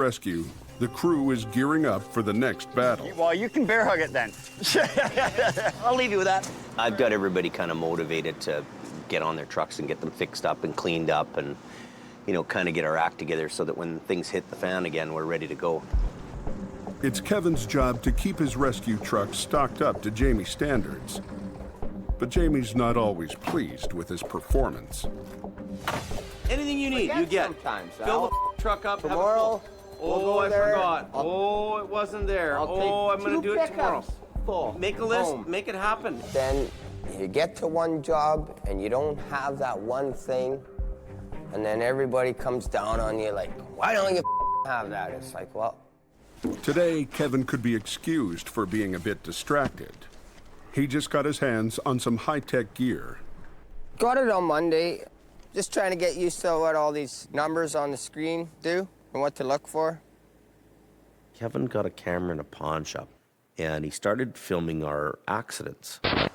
Rescue, the crew is gearing up for the next battle. Well, you can bear hug it then. I'll leave you with that. I've got everybody kind of motivated to get on their trucks and get them fixed up and cleaned up and, you know, kind of get our act together so that when things hit the fan again, we're ready to go. It's Kevin's job to keep his rescue truck stocked up to Jamie's standards. But Jamie's not always pleased with his performance. Anything you need, you get. Sometimes. Fill the truck up. Tomorrow, Oh, I forgot. Oh, it wasn't there. Oh, I'm going to do it tomorrow. Full. Make a list. Boom. Make it happen. Then you get to one job and you don't have that one thing, and then everybody comes down on you like, why don't you have that? It's like, well. Today, Kevin could be excused for being a bit distracted. He just got his hands on some high-tech gear. Got it on Monday. Just trying to get used to what all these numbers on the screen do and what to look for. Kevin got a camera in a pawn shop, and he started filming our accidents. I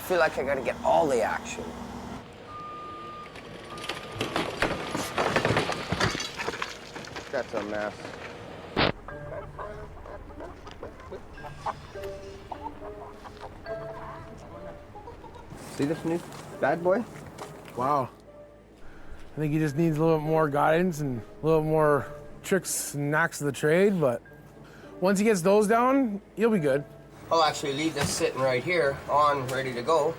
feel like I gotta get all the action. That's a mess. See this new bad boy? Wow. I think he just needs a little bit more guidance and a little more tricks and knacks of the trade, but once he gets those down, he'll be good. I'll actually leave this sitting right here on, ready to go.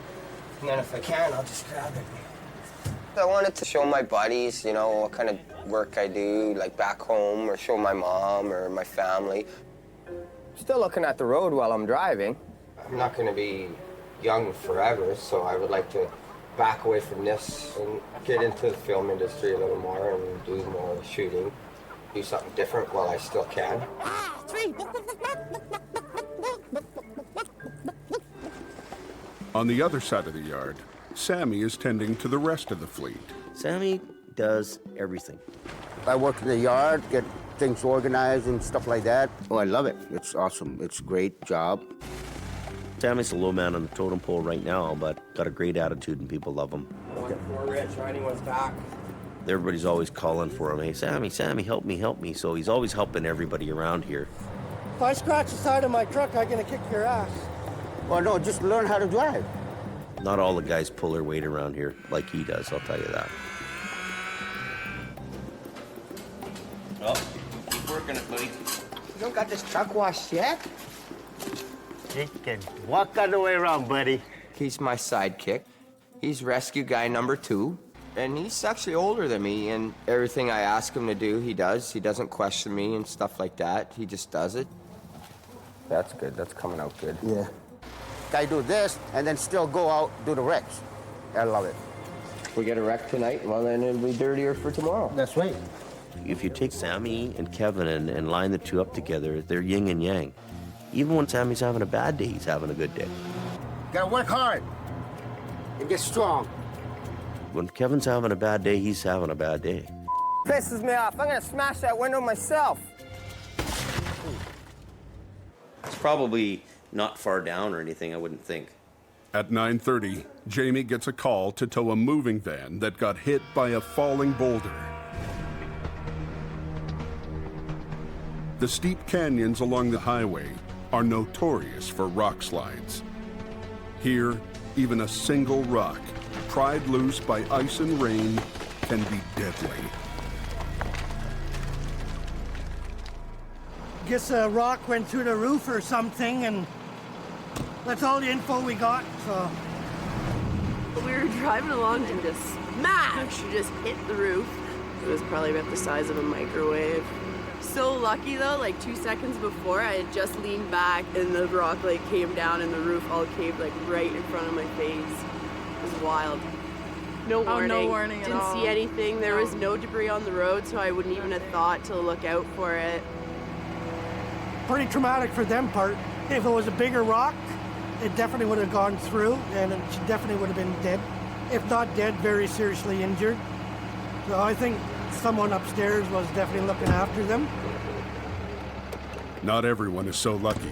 And then if I can, I'll just grab it. I wanted to show my buddies, you know, what kind of work I do, like back home, or show my mom or my family. Still looking at the road while I'm driving. I'm not gonna be young forever, so I would like to back away from this and get into the film industry a little more and do more shooting. Do something different while I still can. On the other side of the yard, Sammy is tending to the rest of the fleet. Sammy does everything. I work in the yard, get things organized and stuff like that. Oh, I love it. It's awesome. It's a great job. Sammy's the low man on the totem pole right now, but got a great attitude and people love him. We're rich, riding one's back. Everybody's always calling for him. Hey, Sammy, help me, help me. So he's always helping everybody around here. If I scratch the side of my truck, I'm gonna kick your ass. Well, no, just learn how to drive. Not all the guys pull their weight around here like he does, I'll tell you that. Well, keep working it, buddy. You don't got this truck washed yet? Chicken. Walk all the way around, buddy. He's my sidekick. He's rescue guy number 2. And he's actually older than me, and everything I ask him to do, he does. He doesn't question me and stuff like that. He just does it. That's good. That's coming out good. Yeah. I do this and then still go out, do the wrecks. I love it. If we get a wreck tonight, well, then it'll be dirtier for tomorrow. That's right. If you take Sammy and Kevin and line the two up together, they're yin and yang. Even when Sammy's having a bad day, he's having a good day. Gotta work hard and get strong. When Kevin's having a bad day, he's having a bad day. Pisses me off. I'm gonna smash that window myself. It's probably not far down or anything, I wouldn't think. At 9:30, Jamie gets a call to tow a moving van that got hit by a falling boulder. The steep canyons along the highway are notorious for rock slides. Here, even a single rock, pried loose by ice and rain, can be deadly. Guess a rock went through the roof or something, and that's all the info we got, so. We were driving along and just smash! It just hit the roof. It was probably about the size of a microwave. So lucky though, like 2 seconds before, I had just leaned back and the rock like came down and the roof all caved like right in front of my face. It was wild. No warning. Oh, no warning at all. Didn't see anything. There was no debris on the road, so I wouldn't even have thought to look out for it. Pretty traumatic for them part. If it was a bigger rock, it definitely would have gone through, and it definitely would have been dead. If not dead, very seriously injured. So I think someone upstairs was definitely looking after them. Not everyone is so lucky.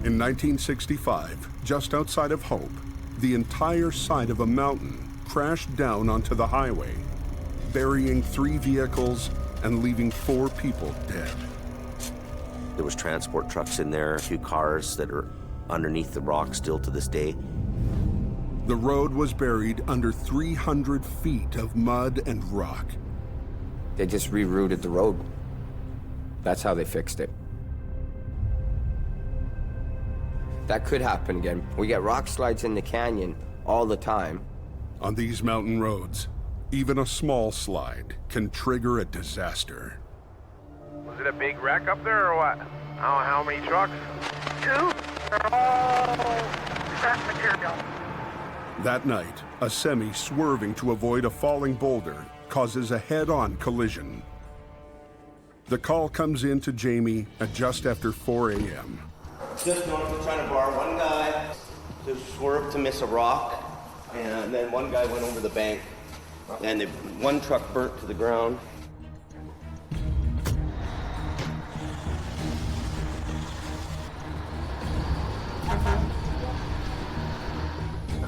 In 1965, just outside of Hope, the entire side of a mountain crashed down onto the highway, burying 3 vehicles and leaving 4 people dead. There was transport trucks in there, a few cars that are underneath the rock still to this day. The road was buried under 300 feet of mud and rock. They just rerouted the road. That's how they fixed it. That could happen again. We get rock slides in the canyon all the time. On these mountain roads, even a small slide can trigger a disaster. Was it a big wreck up there or what? How many trucks? 2. They're all scrap material. That night, a semi swerving to avoid a falling boulder causes a head-on collision. The call comes in to Jamie at just after 4 a.m. Just north of China Bar, one guy just swerved to miss a rock, and then one guy went over the bank, and one truck burnt to the ground.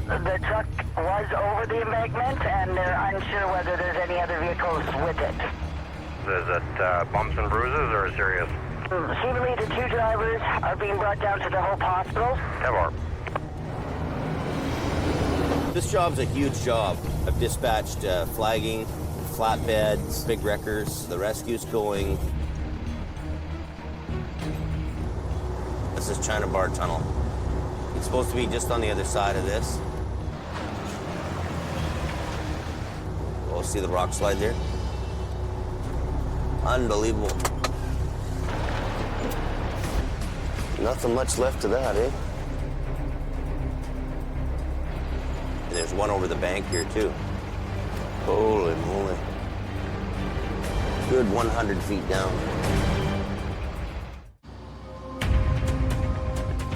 The truck was over the embankment, and they're unsure whether there's any other vehicles with it. Is it bumps and bruises or serious? Seemingly, the 2 drivers are being brought down to the Hope Hospital. Ever. This job's a huge job. I've dispatched flagging, flatbeds, big wreckers, the rescue's going. This is China Bar Tunnel. It's supposed to be just on the other side of this. Oh, see the rock slide there? Unbelievable. Nothing much left of that, eh? And there's one over the bank here, too. Holy moly. Good 100 feet down.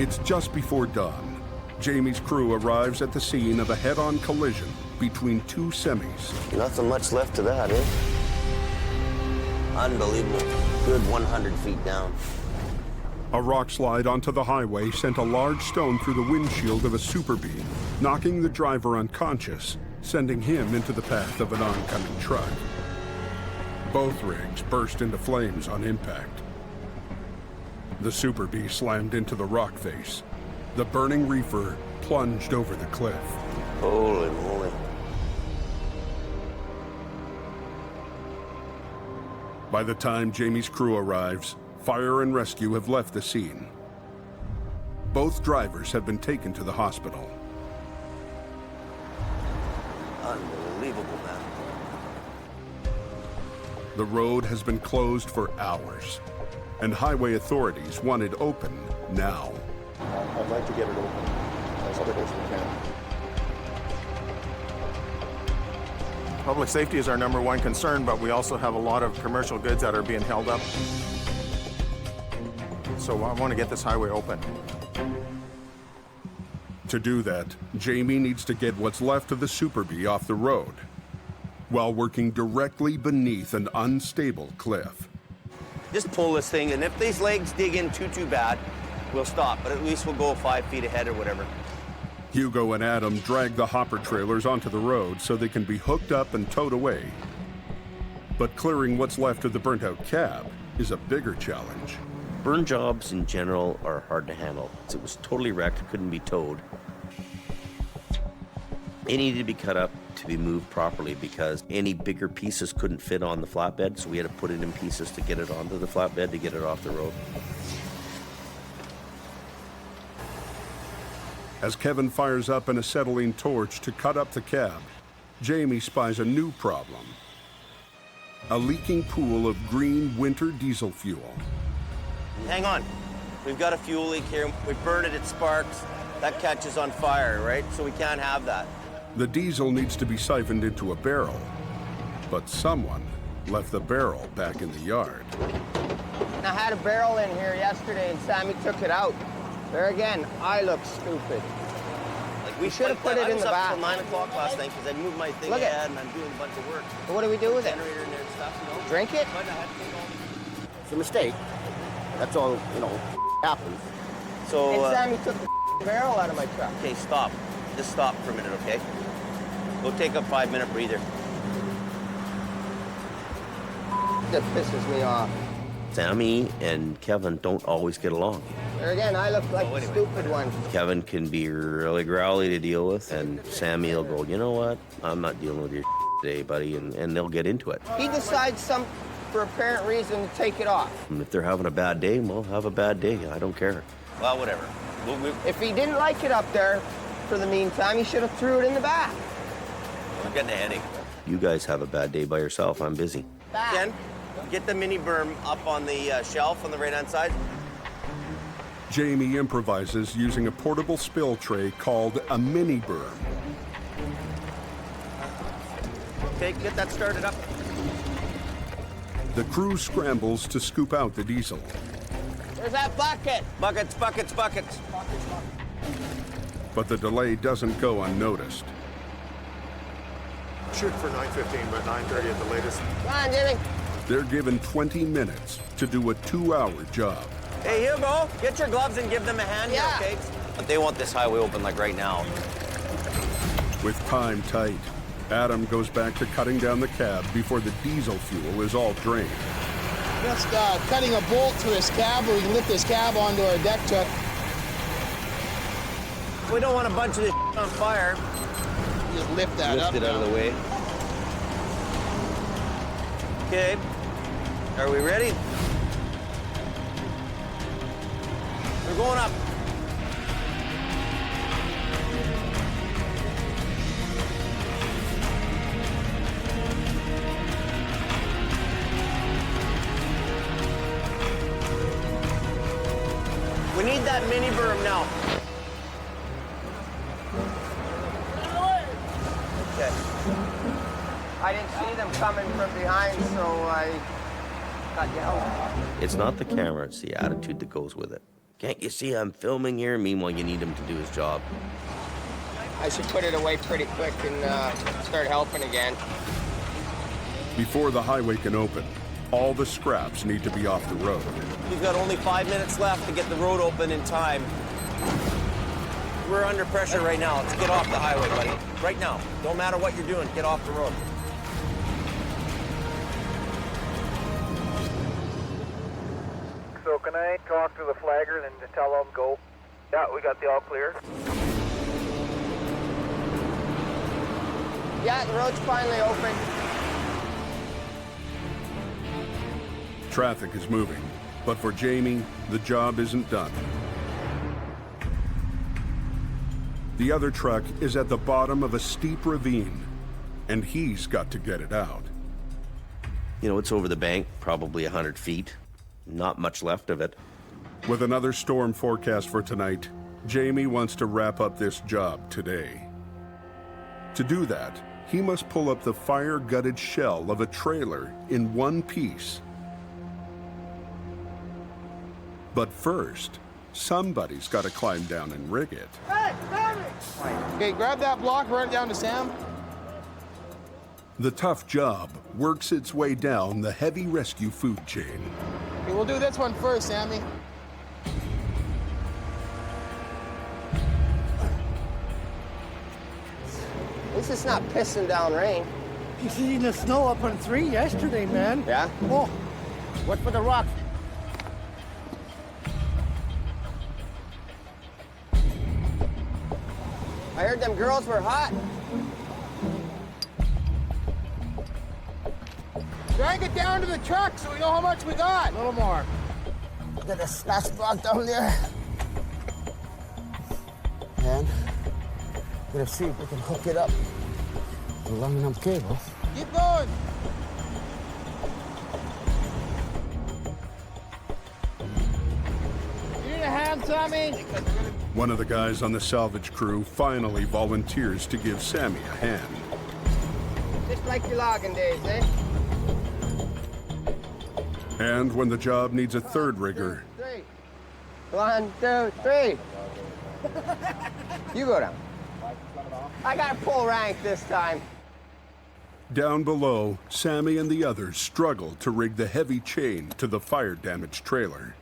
It's just before dawn. Jamie's crew arrives at the scene of a head-on collision between 2 semis. Nothing much left of that, eh? Unbelievable. Good 100 feet down. A rock slide onto the highway sent a large stone through the windshield of a Super Bee, knocking the driver unconscious, sending him into the path of an oncoming truck. Both rigs burst into flames on impact. The Super Bee slammed into the rock face. The burning reefer plunged over the cliff. Holy moly. By the time Jamie's crew arrives, fire and rescue have left the scene. Both drivers have been taken to the hospital. Unbelievable, man. The road has been closed for hours, and highway authorities want it open now. I'd like to get it open as quick as we can. Public safety is our #1 concern, but we also have a lot of commercial goods that are being held up. So I want to get this highway open. To do that, Jamie needs to get what's left of the Super Bee off the road, while working directly beneath an unstable cliff. Just pull this thing, and if these legs dig in too bad, we'll stop, but at least we'll go 5 feet ahead or whatever. Hugo and Adam drag the hopper trailers onto the road so they can be hooked up and towed away. But clearing what's left of the burnt-out cab is a bigger challenge. Burn jobs in general are hard to handle. It was totally wrecked, couldn't be towed. It needed to be cut up to be moved properly because any bigger pieces couldn't fit on the flatbed, so we had to put it in pieces to get it onto the flatbed to get it off the road. As Kevin fires up an acetylene torch to cut up the cab, Jamie spies a new problem. A leaking pool of green winter diesel fuel. Hang on. We've got a fuel leak here. We burn it, it sparks. That catches on fire, right? So we can't have that. The diesel needs to be siphoned into a barrel, but someone left the barrel back in the yard. I had a barrel in here yesterday, and Sammy took it out. There again, I look stupid. Like we should have put it in the back. I was up till 9 o'clock last night because I moved my thing ahead and I'm doing a bunch of work. So what do we do with it? Generator in there and stuff, you know? Drink it? But I had to take all It's a mistake. That's all, happens. So, And Sammy took the barrel out of my truck. okay, stop. Just stop for a minute, okay? Go take a 5-minute breather. That pisses me off. Sammy and Kevin don't always get along. There again, I look like the stupid one. Kevin can be really growly to deal with, and Sammy will go, you know what? I'm not dealing with your today, buddy, and they'll get into it. He decides for apparent reason to take it off. And if they're having a bad day, well, have a bad day. I don't care. Well, whatever. If he didn't like it up there for the meantime, he should have threw it in the back. We're getting a headache. You guys have a bad day by yourself. I'm busy. Ken, get the mini berm up on the shelf on the right-hand side. Jamie improvises using a portable spill tray called a mini berm. Okay, get that started up. The crew scrambles to scoop out the diesel. Where's that bucket? Buckets, buckets, buckets. But the delay doesn't go unnoticed. Shoot for 9:15, but 9:30 at the latest. Come on, Jimmy. They're given 20 minutes to do a 2-hour job. Hey, Hugo, get your gloves and give them a hand, Yeah. okay? But they want this highway open like right now. With time tight, Adam goes back to cutting down the cab before the diesel fuel is all drained. Just cutting a bolt to this cab, where we can lift this cab onto our deck truck. We don't want a bunch of this on fire. Just lift that up. Lift it out of the way. Okay. Are we ready? We're going up. We need that mini berm now. Okay. I didn't see them coming from behind, so I got yelled. It's not the camera, it's the attitude that goes with it. Can't you see I'm filming here? Meanwhile, you need him to do his job. I should put it away pretty quick and start helping again. Before the highway can open, all the scraps need to be off the road. We've got only 5 minutes left to get the road open in time. We're under pressure right now. Let's get off the highway, buddy. Right now. Don't matter what you're doing, get off the road. So can I talk to the flagger and tell them go? Yeah, we got the all clear. Yeah, the road's finally open. Traffic is moving, but for Jamie, the job isn't done. The other truck is at the bottom of a steep ravine, and he's got to get it out. You know, it's over the bank, probably 100 feet. Not much left of it. With another storm forecast for tonight, Jamie wants to wrap up this job today. To do that, he must pull up the fire-gutted shell of a trailer in one piece. But first, somebody's got to climb down and rig it. Hey, okay, grab that block, run it down to Sam. The tough job works its way down the heavy rescue food chain. Okay, we'll do this one first, Sammy. At least it's not pissing down rain. You seen the snow up on 3 yesterday, man. Yeah? Oh, What for the rock? I heard them girls were hot. Drag it down to the truck so we know how much we got. A little more. Got a splash block down there. And gonna see if we can hook it up with a long enough cable. Keep going. You need a hand, Sammy? One of the guys on the salvage crew finally volunteers to give Sammy a hand. Just like your logging days, eh? And when the job needs a third rigger, 3. 1, 2, 3. You go down. I got to pull rank this time. down below, Sammy and the others struggle to rig the heavy chain to the fire-damaged trailer.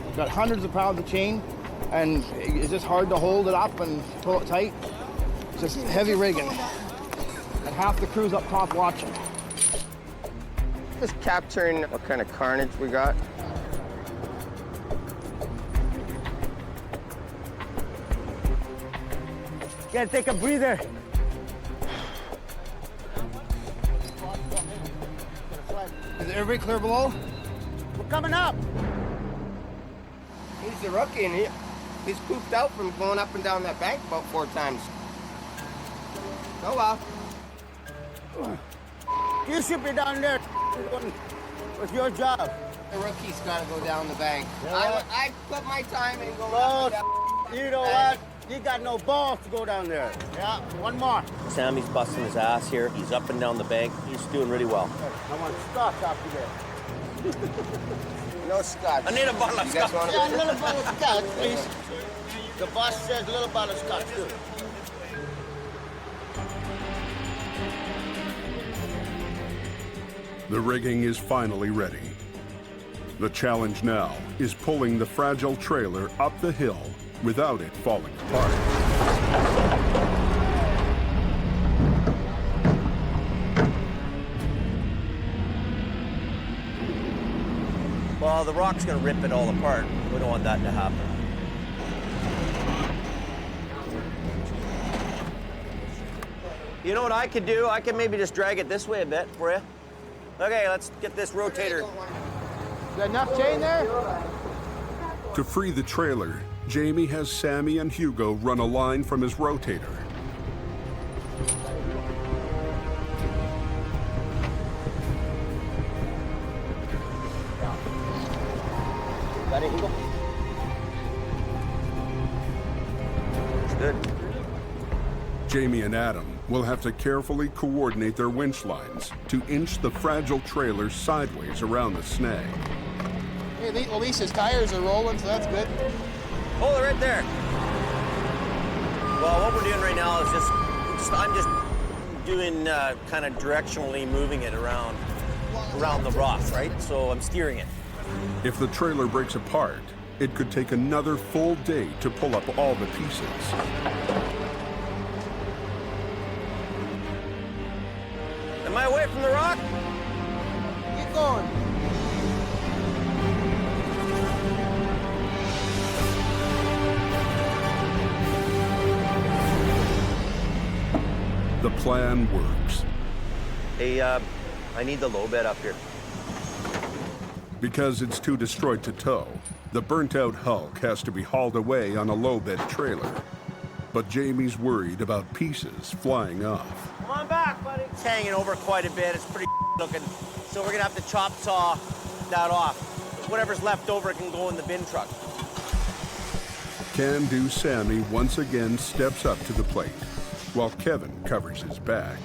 We've got hundreds of pounds of chain, and it's just hard to hold it up and pull it tight. It's just heavy rigging. half the crew's up top watching. Just capturing what kind of carnage we got. Gotta take a breather. Is everybody clear below? We're coming up. He's the rookie, and he's pooped out from going up and down that bank about 4 times. Oh well. You should be down there. What's your job? The rookie's got to go down the bank. I put my time in going Oh, up and down. you know what? You got no balls to go down there. Yeah, one more. Sammy's busting his ass here. He's up and down the bank. He's doing really well. I want scotch after that. No scotch. I need a bottle of You guys scotch. want Yeah, a little bottle of scotch, please. The boss says a little bottle of scotch, too. The rigging is finally ready. The challenge now is pulling the fragile trailer up the hill without it falling apart. Well, the rock's gonna rip it all apart. We don't want that to happen. You know what I could do? I could maybe just drag it this way a bit for you. Okay, let's get this rotator. Got enough chain there? To free the trailer, Jamie has Sammy and Hugo run a line from his rotator. Got it, Hugo? It's good. Jamie and Adam will have to carefully coordinate their winch lines to inch the fragile trailer sideways around the snag. Hey, at least his tires are rolling, so that's good. Oh, they're right there. Well, what we're doing right now is I'm just doing kind of directionally moving it around the rock, right? So I'm steering it. If the trailer breaks apart, it could take another full day to pull up all the pieces. Am I away from the rock? Keep going. The plan works. Hey, I need the low bed up here. Because it's too destroyed to tow, the burnt-out hulk has to be hauled away on a low-bed trailer. But Jamie's worried about pieces flying off. Come on back, buddy. It's hanging over quite a bit. It's pretty looking. So we're gonna have to chop saw that off. Whatever's left over can go in the bin truck. Can-do Sammy once again steps up to the plate, while Kevin covers his back.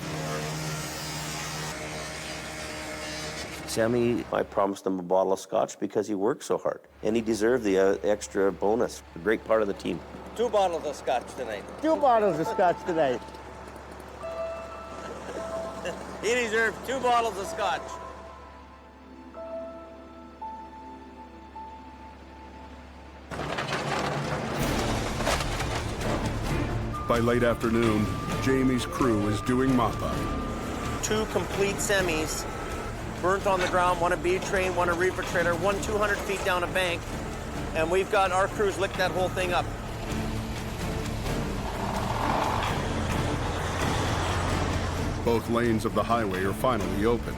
Sammy, I promised him a bottle of scotch because he worked so hard. And he deserved the extra bonus. A great part of the team. 2 bottles of scotch tonight. 2 bottles of scotch tonight. He deserved 2 bottles of scotch. By late afternoon, Jamie's crew is doing mop-up. 2 complete semis, burnt on the ground, 1 a B train, 1 a reefer trailer, 1 200 feet down a bank, and we've got our crews licked that whole thing up. Both lanes of the highway are finally open.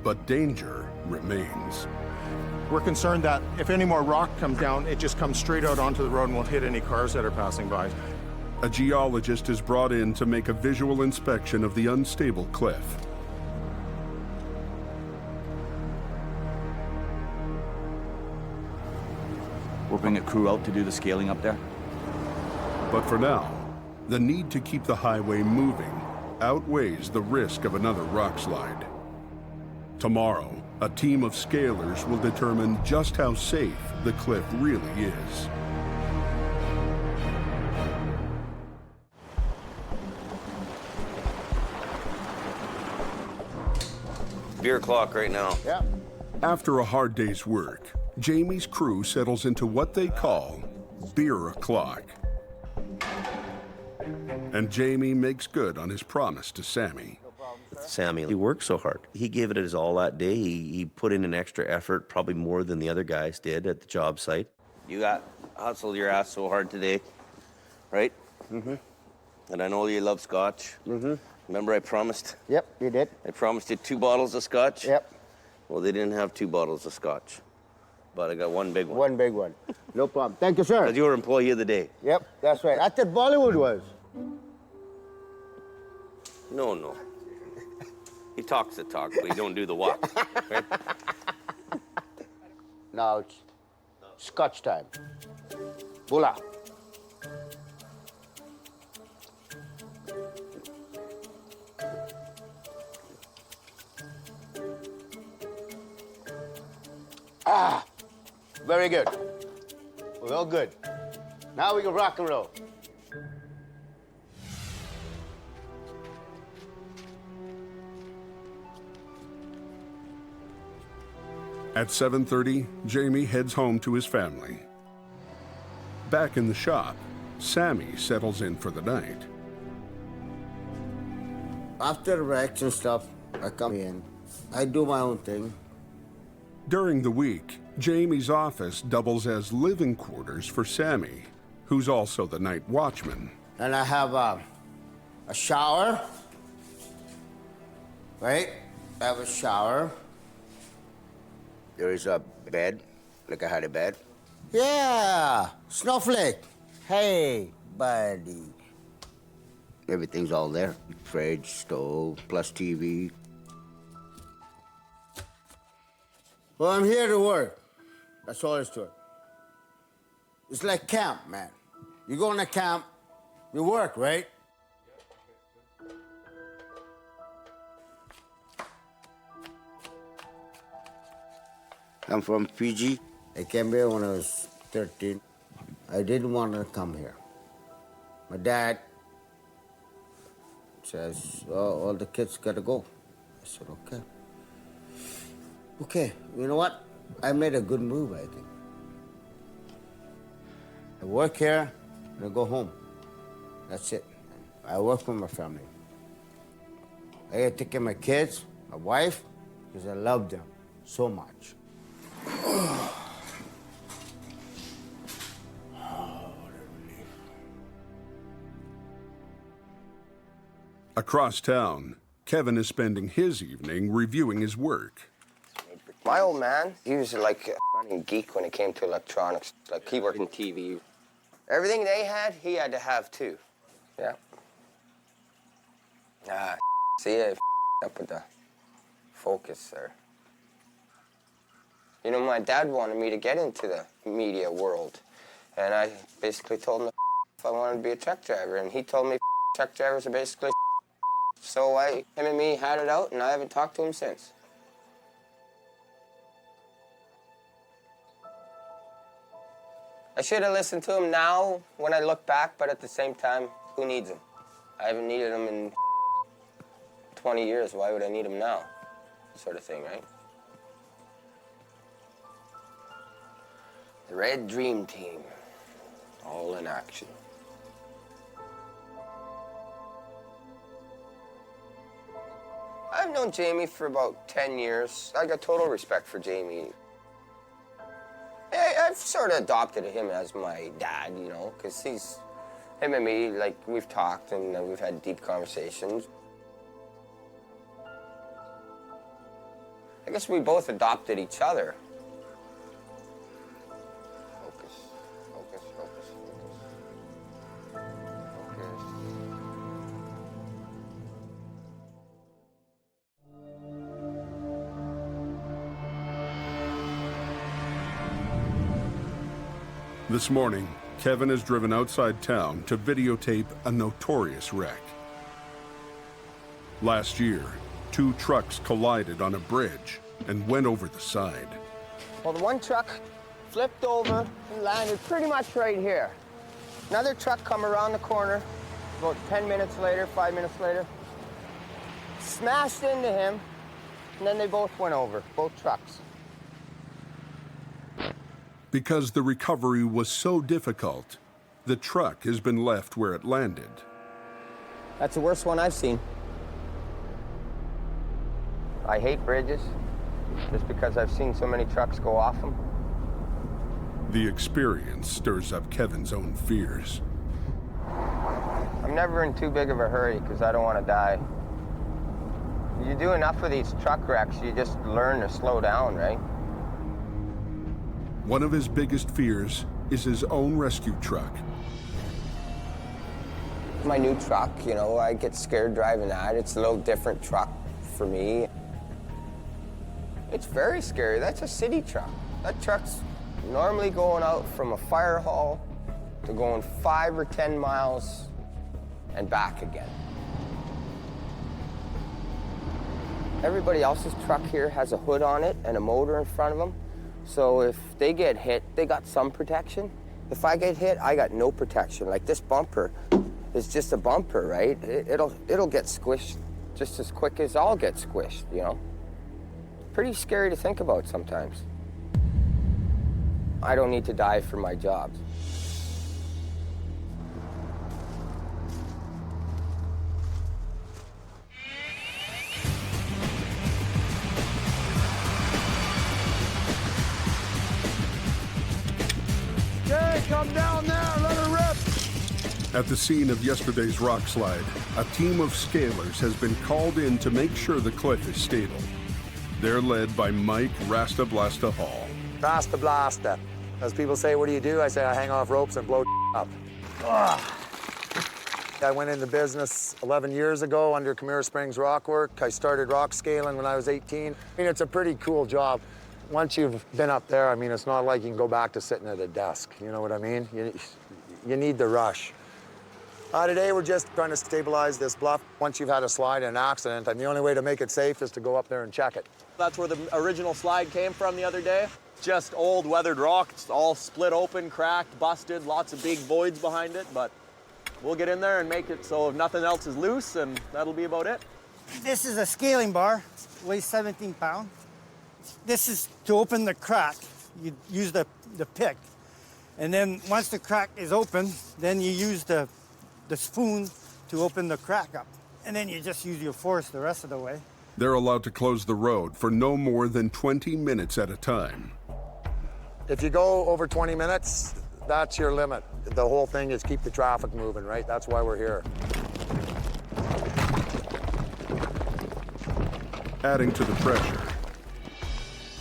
But danger remains. We're concerned that if any more rock comes down, it just comes straight out onto the road and will hit any cars that are passing by. A geologist is brought in to make a visual inspection of the unstable cliff. We'll bring a crew out to do the scaling up there. But for now, the need to keep the highway moving outweighs the risk of another rock slide. Tomorrow, a team of scalers will determine just how safe the cliff really is. Beer o'clock right now. Yeah. After a hard day's work, Jamie's crew settles into what they call beer o'clock. And Jamie makes good on his promise to Sammy. Sammy, he worked so hard. He gave it his all that day. He put in an extra effort, probably more than the other guys did at the job site. You got hustled your ass so hard today, right? Mm-hmm. And I know you love scotch. Mm-hmm. Remember I promised? Yep, you did. I promised you 2 bottles of scotch? Yep. Well, they didn't have 2 bottles of scotch, but I got 1 big one. 1 big one. No problem. Thank you, sir. Because you were employee of the day. Yep, that's right. I thought Bollywood was. No. He talks the talk, but he don't do the walk. Right? Now it's scotch time. Bula. Ah, very good. Well, good. Now we can rock and roll. At 7:30, Jamie heads home to his family. Back in the shop, Sammy settles in for the night. After wrecks and stuff, I come in. I do my own thing. During the week, Jamie's office doubles as living quarters for Sammy, who's also the night watchman. And I have a shower, right? I have a shower. There is a bed, like I had a bed. Yeah, snowflake. Hey, buddy. Everything's all there. Fridge, stove, plus TV. Well, I'm here to work. That's all there's to it. It's like camp, man. You go on a camp, you work, right? I'm from Fiji. I came here when I was 13. I didn't want to come here. My dad says, oh, all the kids gotta go. I said, okay. Okay, you know what? I made a good move, I think. I work here and I go home. That's it. I work for my family. I gotta take care of my kids, my wife, because I love them so much. Across town, Kevin is spending his evening reviewing his work. My old man, he was like a running geek when it came to electronics. Like, he worked in TV. Everything they had, he had to have too. Yeah. See, I up with the focus there. You know, my dad wanted me to get into the media world. And I basically told him if I wanted to be a truck driver. And he told me truck drivers are basically so him and me had it out, and I haven't talked to him since. I should have listened to him now when I look back, but at the same time, who needs him? I haven't needed him in 20 years. Why would I need him now? Sort of thing, right? The Red Dream Team, all in action. I've known Jamie for about 10 years. I got total respect for Jamie. I've sort of adopted him as my dad, you know, because him and me, like, we've talked and we've had deep conversations. I guess we both adopted each other. Focus, focus, focus, focus. Focus. This morning, Kevin is driven outside town to videotape a notorious wreck. Last year, 2 trucks collided on a bridge and went over the side. Well, the one truck flipped over and landed pretty much right here. Another truck come around the corner about 10 minutes later, 5 minutes later, smashed into him, and then they both went over, both trucks. Because the recovery was so difficult, the truck has been left where it landed. That's the worst one I've seen. I hate bridges, just because I've seen so many trucks go off them. The experience stirs up Kevin's own fears. I'm never in too big of a hurry because I don't want to die. You do enough of these truck wrecks, you just learn to slow down, right? One of his biggest fears is his own rescue truck. My new truck, you know, I get scared driving that. It's a little different truck for me. It's very scary. That's a city truck. That truck's normally going out from a fire hall to going 5 or 10 miles and back again. Everybody else's truck here has a hood on it and a motor in front of them. So if they get hit, they got some protection. If I get hit, I got no protection. Like this bumper is just a bumper, right? It'll get squished just as quick as I'll get squished, you know? Pretty scary to think about sometimes. I don't need to die for my job. Okay, come down there, let her rip. At the scene of yesterday's rock slide, a team of scalers has been called in to make sure the cliff is stable. They're led by Mike Rasta Blasta Hall. Rasta Blasta. As people say, what do you do? I say I hang off ropes and blow up. Ugh. I went into business 11 years ago under Camira Springs Rockwork. I started rock scaling when I was 18. I mean, it's a pretty cool job. Once you've been up there, I mean, it's not like you can go back to sitting at a desk. You know what I mean? You need the rush. Today, we're just trying to stabilize this bluff. Once you've had a slide and an accident, and the only way to make it safe is to go up there and check it. That's where the original slide came from the other day. Just old weathered rock. It's all split open, cracked, busted, lots of big voids behind it, but we'll get in there and make it so if nothing else is loose, and that'll be about it. This is a scaling bar, weighs 17 pounds. This is to open the crack. You use the pick. And then once the crack is open, then you use the spoon to open the crack up. And then you just use your force the rest of the way. They're allowed to close the road for no more than 20 minutes at a time. If you go over 20 minutes, that's your limit. The whole thing is keep the traffic moving, right? That's why we're here. Adding to the pressure,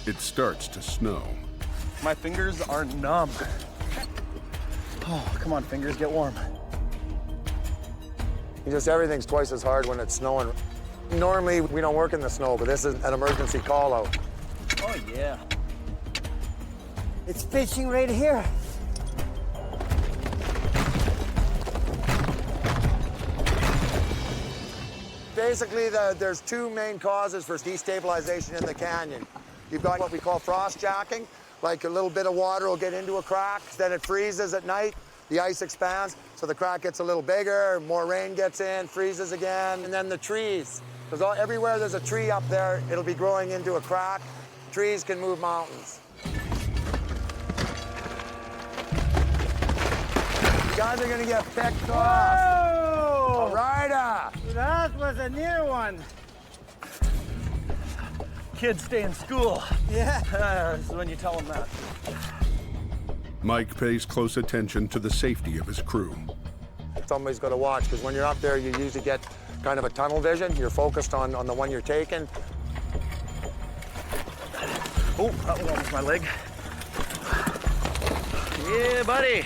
it starts to snow. My fingers are numb. Oh, come on, fingers, get warm. Just everything's twice as hard when it's snowing. Normally, we don't work in the snow, but this is an emergency call out. Oh, yeah. It's pitching right here. Basically, there's two main causes for destabilization in the canyon. You've got what we call frost jacking, like a little bit of water will get into a crack, then it freezes at night, the ice expands, so the crack gets a little bigger, more rain gets in, freezes again, and then the trees. Because everywhere there's a tree up there, it'll be growing into a crack. Trees can move mountains. You guys are gonna get picked off. All right. That was a near one. Kids stay in school. Yeah. This is when you tell them that. Mike pays close attention to the safety of his crew. Somebody's got to watch, because when you're up there, you usually get kind of a tunnel vision. You're focused on the one you're taking. Oh, that was almost my leg. Yeah, buddy.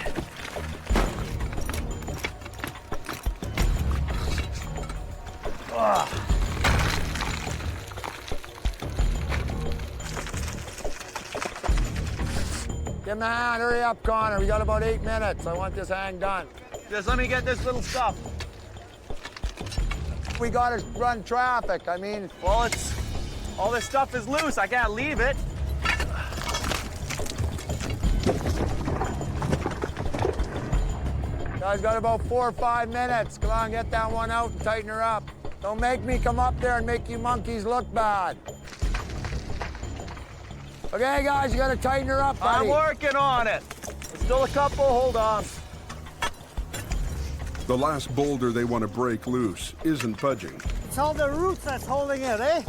Get my hand, hurry up, Connor. We got about 8 minutes. I want this hang done. Just let me get this little stuff. We got to run traffic. I mean, well, all this stuff is loose. I can't leave it. Guys, got about 4 or 5 minutes. Come on, get that one out and tighten her up. Don't make me come up there and make you monkeys look bad. Okay, guys, you got to tighten her up, buddy. I'm working on it. There's still a couple. Hold on. The last boulder they want to break loose isn't budging. It's all the roots that's holding it, eh?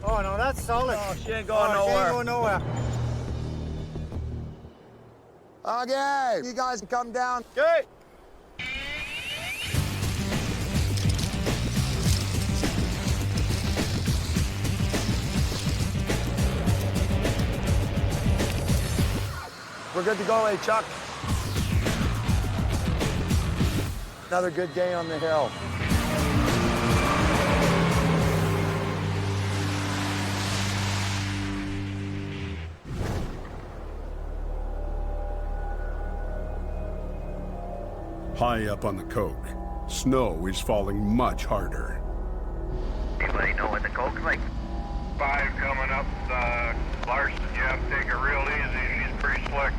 Oh no, that's solid. Oh, she ain't going nowhere. She ain't going nowhere. Okay, you guys can come down. Okay. We're good to go, hey, Chuck. Another good day on the hill. High up on the Coke, snow is falling much harder. Anybody know what the coke's like? 5 coming up. Larson, you have to take it real easy. She's pretty slick.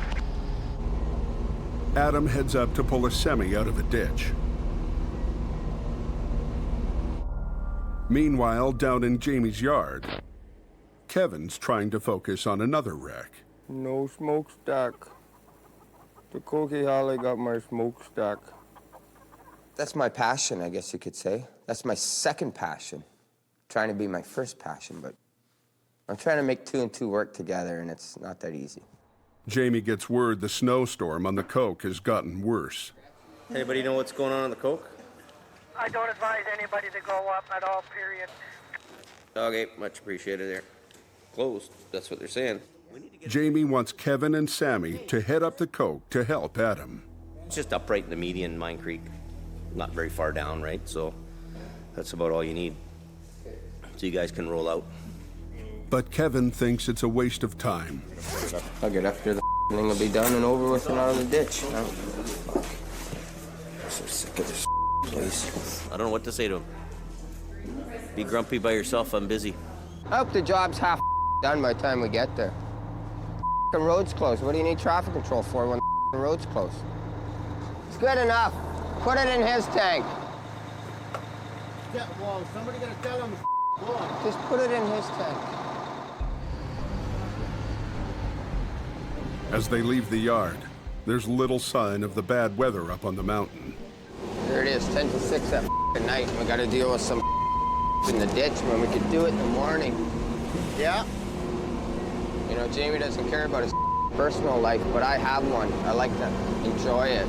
Adam heads up to pull a semi out of a ditch. Meanwhile, down in Jamie's yard, Kevin's trying to focus on another wreck. No smokestack. The Cokie Holly got my smokestack. That's my passion, I guess you could say. That's my second passion. Trying to be my first passion, but I'm trying to make 2 and 2 work together, and it's not that easy. Jamie gets word the snowstorm on the Coke has gotten worse. Anybody know what's going on the Coke? I don't advise anybody to go up at all, period. Okay, much appreciated there. Closed, that's what they're saying. Jamie wants Kevin and Sammy to head up the Coke to help Adam. It's just up right in the median, Mine Creek. Not very far down, right? So that's about all you need. So you guys can roll out. But Kevin thinks it's a waste of time. I'll get up here, the thing will be done and over with and out of the ditch. You know? Fuck. I'm so sick of this place. I don't know what to say to him. Be grumpy by yourself, I'm busy. I hope the job's half done by the time we get there. The road's closed. What do you need traffic control for when the road's closed? It's good enough. Put it in his tank. Yeah, well, somebody gotta tell him. Just put it in his tank. As they leave the yard, there's little sign of the bad weather up on the mountain. There it is, 10 to 6 at night, and we gotta deal with some in the ditch when we could do it in the morning. Yeah. You know, Jamie doesn't care about his personal life, but I have one. I like to enjoy it.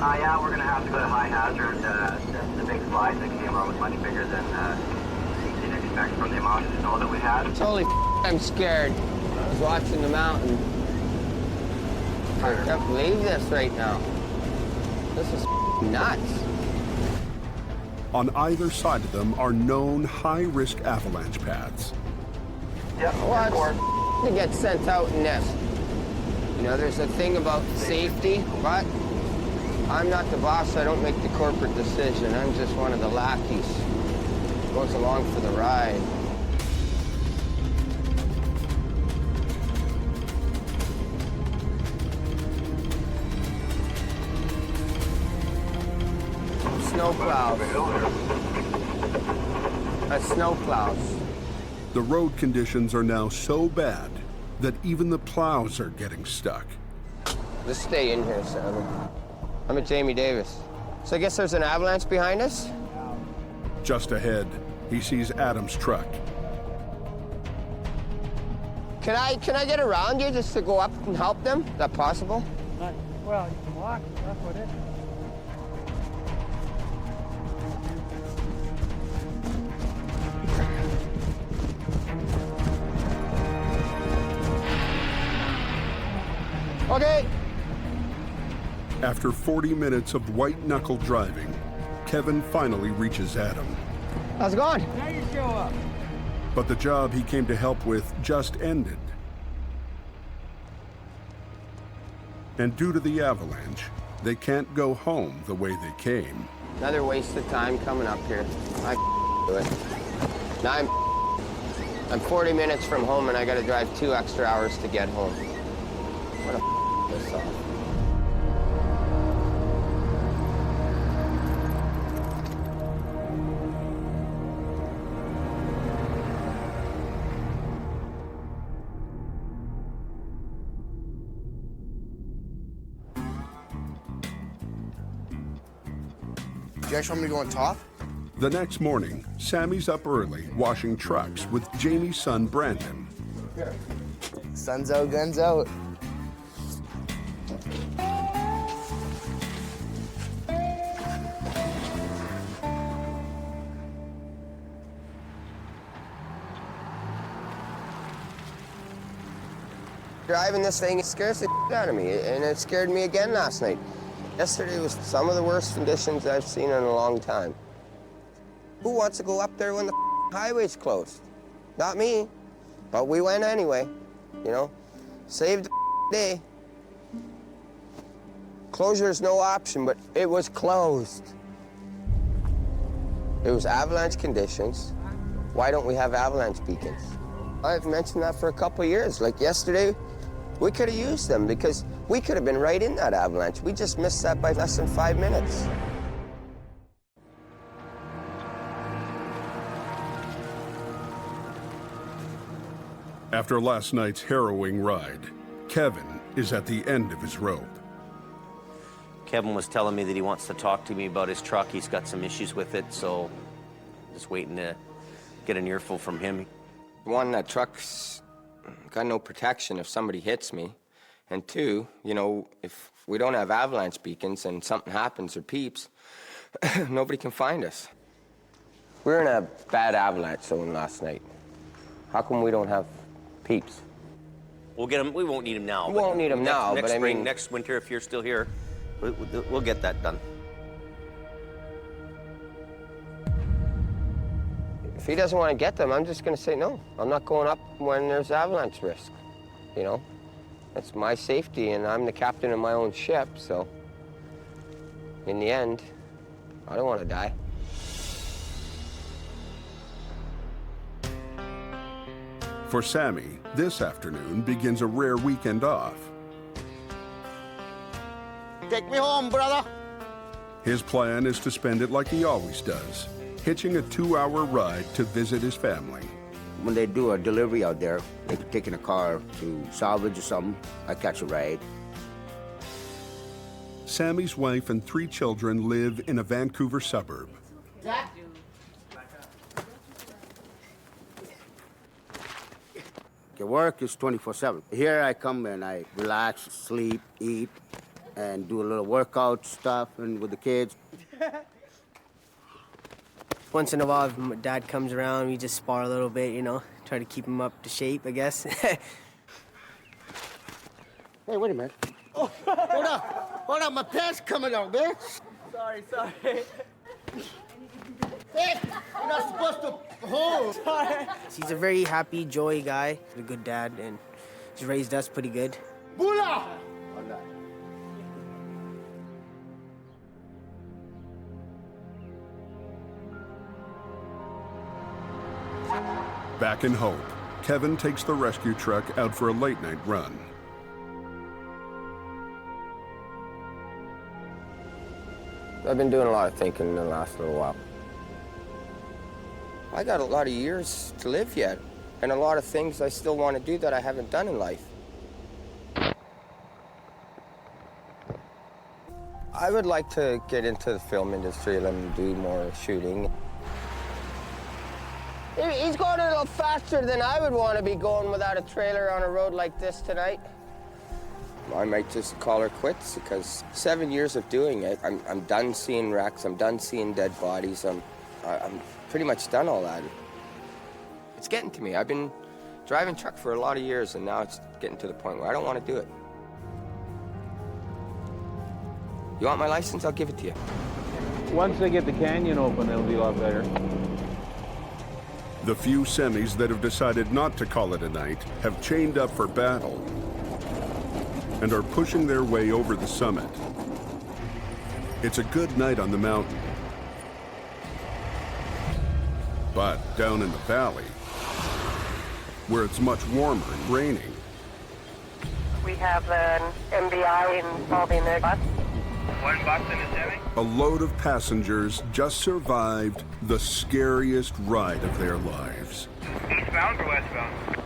Yeah, we're gonna have to go to high hazard. The big slide that came out was much bigger than you can expect from the amount of snow that we had. Holy I'm scared. I was watching the mountain. I can't believe this right now. This is nuts. On either side of them are known high-risk avalanche paths. Well, to get sent out in this. You know, there's a thing about safety, but I'm not the boss. I don't make the corporate decision. I'm just one of the lackeys. Goes along for the ride. Snowplows. That's snowplows. The road conditions are now so bad that even the plows are getting stuck. Let's stay in here, Sammy. I'm at Jamie Davis. So I guess there's an avalanche behind us? Just ahead, he sees Adam's truck. Can I get around you just to go up and help them? Is that possible? Well, you can walk, that's what it is. Okay. After 40 minutes of white-knuckle driving, Kevin finally reaches Adam. How's it going? Now you show up. But the job he came to help with just ended. And due to the avalanche, they can't go home the way they came. Another waste of time coming up here. I do it. Now I'm 40 minutes from home and I gotta drive 2 extra hours to get home. What a this off. You guys want me to go on top? The next morning, Sammy's up early washing trucks with Jamie's son, Brandon. Sun's out, guns out. Driving this thing, it scares the shit out of me, and it scared me again last night. Yesterday was some of the worst conditions I've seen in a long time. Who wants to go up there when the highway's closed? Not me, but we went anyway, you know? Saved the day. Closure is no option, but it was closed. It was avalanche conditions. Why don't we have avalanche beacons? I've mentioned that for a couple of years. Like yesterday, we could have used them because we could have been right in that avalanche. We just missed that by less than 5 minutes. After last night's harrowing ride, Kevin is at the end of his rope. Kevin was telling me that he wants to talk to me about his truck. He's got some issues with it, so just waiting to get an earful from him. One, that truck's got no protection if somebody hits me. And two, you know, if we don't have avalanche beacons and something happens or peeps, nobody can find us. We were in a bad avalanche zone last night. How come we don't have peeps? We'll get them. We won't need them now. We won't need them now, next but spring, I mean, next winter, if you're still here, we'll get that done. if he doesn't want to get them, I'm just going to say no. I'm not going up when there's avalanche risk, you know? That's my safety, and I'm the captain of my own ship, so in the end, I don't want to die. For Sammy, this afternoon begins a rare weekend off. Take me home, brother. His plan is to spend it like he always does, hitching a 2-hour ride to visit his family. When they do a delivery out there, they're taking a car to salvage or something. I catch a ride. Sammy's wife and 3 children live in a Vancouver suburb. The work is 24/7. Here I come and I relax, sleep, eat. and do a little workout stuff and with the kids. Once in a while, if my dad comes around, we just spar a little bit, you know, try to keep him up to shape, I guess. Hey, wait a minute. Oh, hold on, my pants coming out, man. Sorry. Hey, you're not supposed to hold. Sorry. He's a very happy, joy guy. He's a good dad, and he's raised us pretty good. Bula! Back in Hope, Kevin takes the rescue truck out for a late-night run. I've been doing a lot of thinking in the last little while. I got a lot of years to live yet, and a lot of things I still want to do that I haven't done in life. I would like to get into the film industry and do more shooting. He's going a little faster than I would want to be going without a trailer on a road like this tonight. I might just call her quits because 7 years of doing it, I'm done seeing wrecks, I'm done seeing dead bodies, I'm pretty much done all that. It's getting to me. I've been driving truck for a lot of years, and now it's getting to the point where I don't want to do it. You want my license? I'll give it to you. Once they get the canyon open, it'll be a lot better. The few semis that have decided not to call it a night have chained up for battle and are pushing their way over the summit. It's a good night on the mountain. But down in the valley, where it's much warmer and raining, We have an MBI involving the bus. One bus in a semi? a load of passengers just survived the scariest ride of their lives. Eastbound or westbound?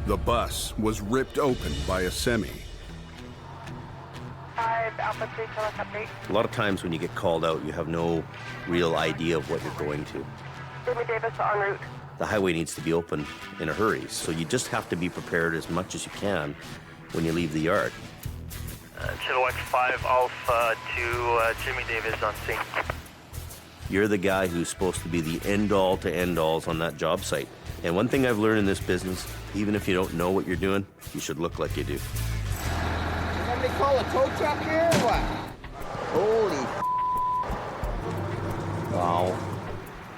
The bus was ripped open by a semi. 5 Alpha 3, tell us update. A lot of times when you get called out, you have no real idea of what you're going to. Jimmy Davis en route. The highway needs to be open in a hurry, so you just have to be prepared as much as you can when you leave the yard. Chilliwack 5 Alpha to Jimmy Davis on scene. You're the guy who's supposed to be the end-all to end-alls on that job site. And one thing I've learned in this business, even if you don't know what you're doing, you should look like you do. Somebody call a tow truck here or what? Holy Wow.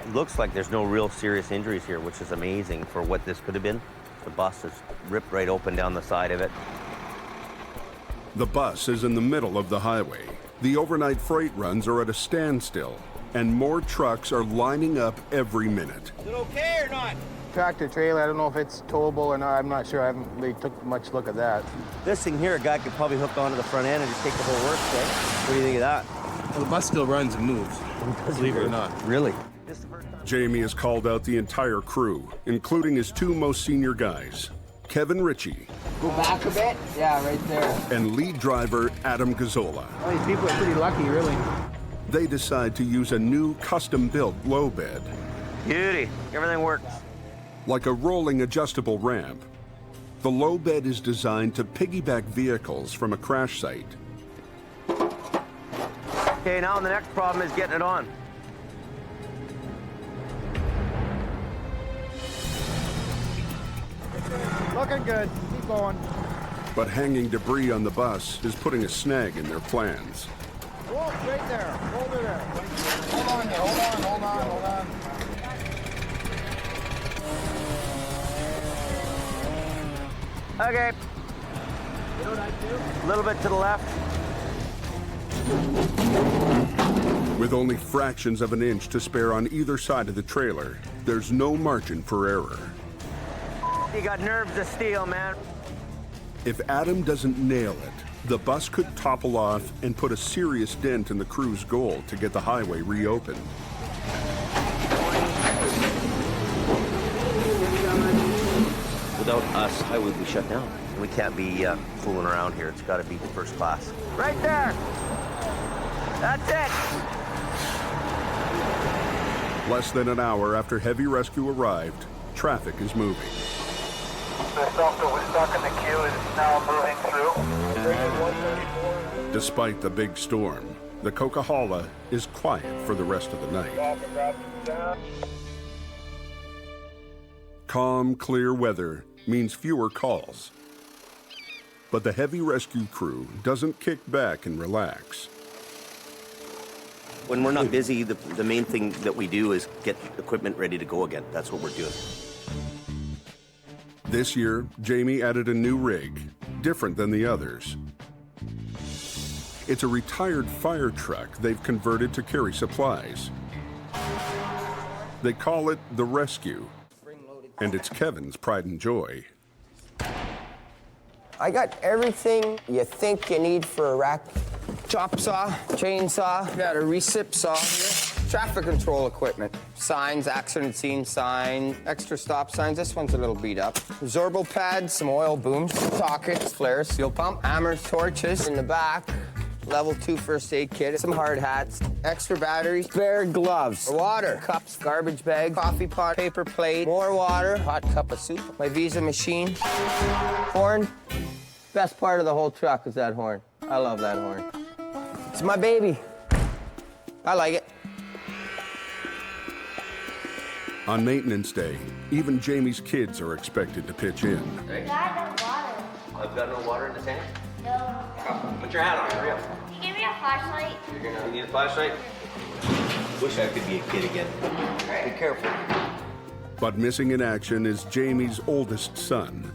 It looks like there's no real serious injuries here, which is amazing for what this could have been. The bus is ripped right open down the side of it. The bus is in the middle of the highway. The overnight freight runs are at a standstill, and more trucks are lining up every minute. Is it okay or not? Tractor trailer, I don't know if it's towable or not. I'm not sure. I haven't really took much look at that. This thing here, a guy could probably hook onto the front end and just take the whole works, right? What do you think of that? Well, the bus still runs and moves, believe it or not. Really? Jamie has called out the entire crew, including his two most senior guys, Kevin Ritchie Go back a bit? Yeah, right there. and lead driver Adam Gazzola. Well, these people are pretty lucky, really. They decide to use a new custom-built low bed, Beauty. Everything works. like a rolling adjustable ramp. The low bed is designed to piggyback vehicles from a crash site. Okay, now the next problem is getting it on. Looking good. Keep going. But hanging debris on the bus is putting a snag in their plans. Whoa, right there. Hold it there. Hold on there, hold on. Okay. A little bit to the left. With only fractions of an inch to spare on either side of the trailer, there's no margin for error. You got nerves of steel, man. If Adam doesn't nail it, the bus could topple off and put a serious dent in the crew's goal to get the highway reopened. Without us, highway would be shut down. We can't be fooling around here. It's got to be first class. Right there. That's it. Less than an hour after heavy rescue arrived, traffic is moving. The stuff that was stuck in the queue is now moving through. Despite the big storm, the Coquihalla is quiet for the rest of the night. Calm, clear weather means fewer calls. But the heavy rescue crew doesn't kick back and relax. When we're not busy, the main thing that we do is get equipment ready to go again. That's what we're doing. This year, Jamie added a new rig, different than the others. It's a retired fire truck they've converted to carry supplies. They call it the Rescue, and it's Kevin's pride and joy. I got everything you think you need for a rack. Chop saw, chainsaw, got a recip saw here. Traffic control equipment, signs, accident scene sign, extra stop signs. This one's a little beat up. Zorbo pads, some oil booms, sockets, flares, fuel pump, hammers, torches. In the back, level 2 first aid kit, some hard hats, extra batteries, spare gloves, water, cups, garbage bag, coffee pot, paper plate, more water, hot cup of soup, my Visa machine, horn. Best part of the whole truck is that horn. I love that horn. It's my baby. I like it. On maintenance day, even Jamie's kids are expected to pitch in. Right. Dad, no water. I've got no water in the tank? No. Put your hat on, hurry up. Can you give me a flashlight? You need a flashlight? Wish I could be a kid again. Be careful. But missing in action is Jamie's oldest son.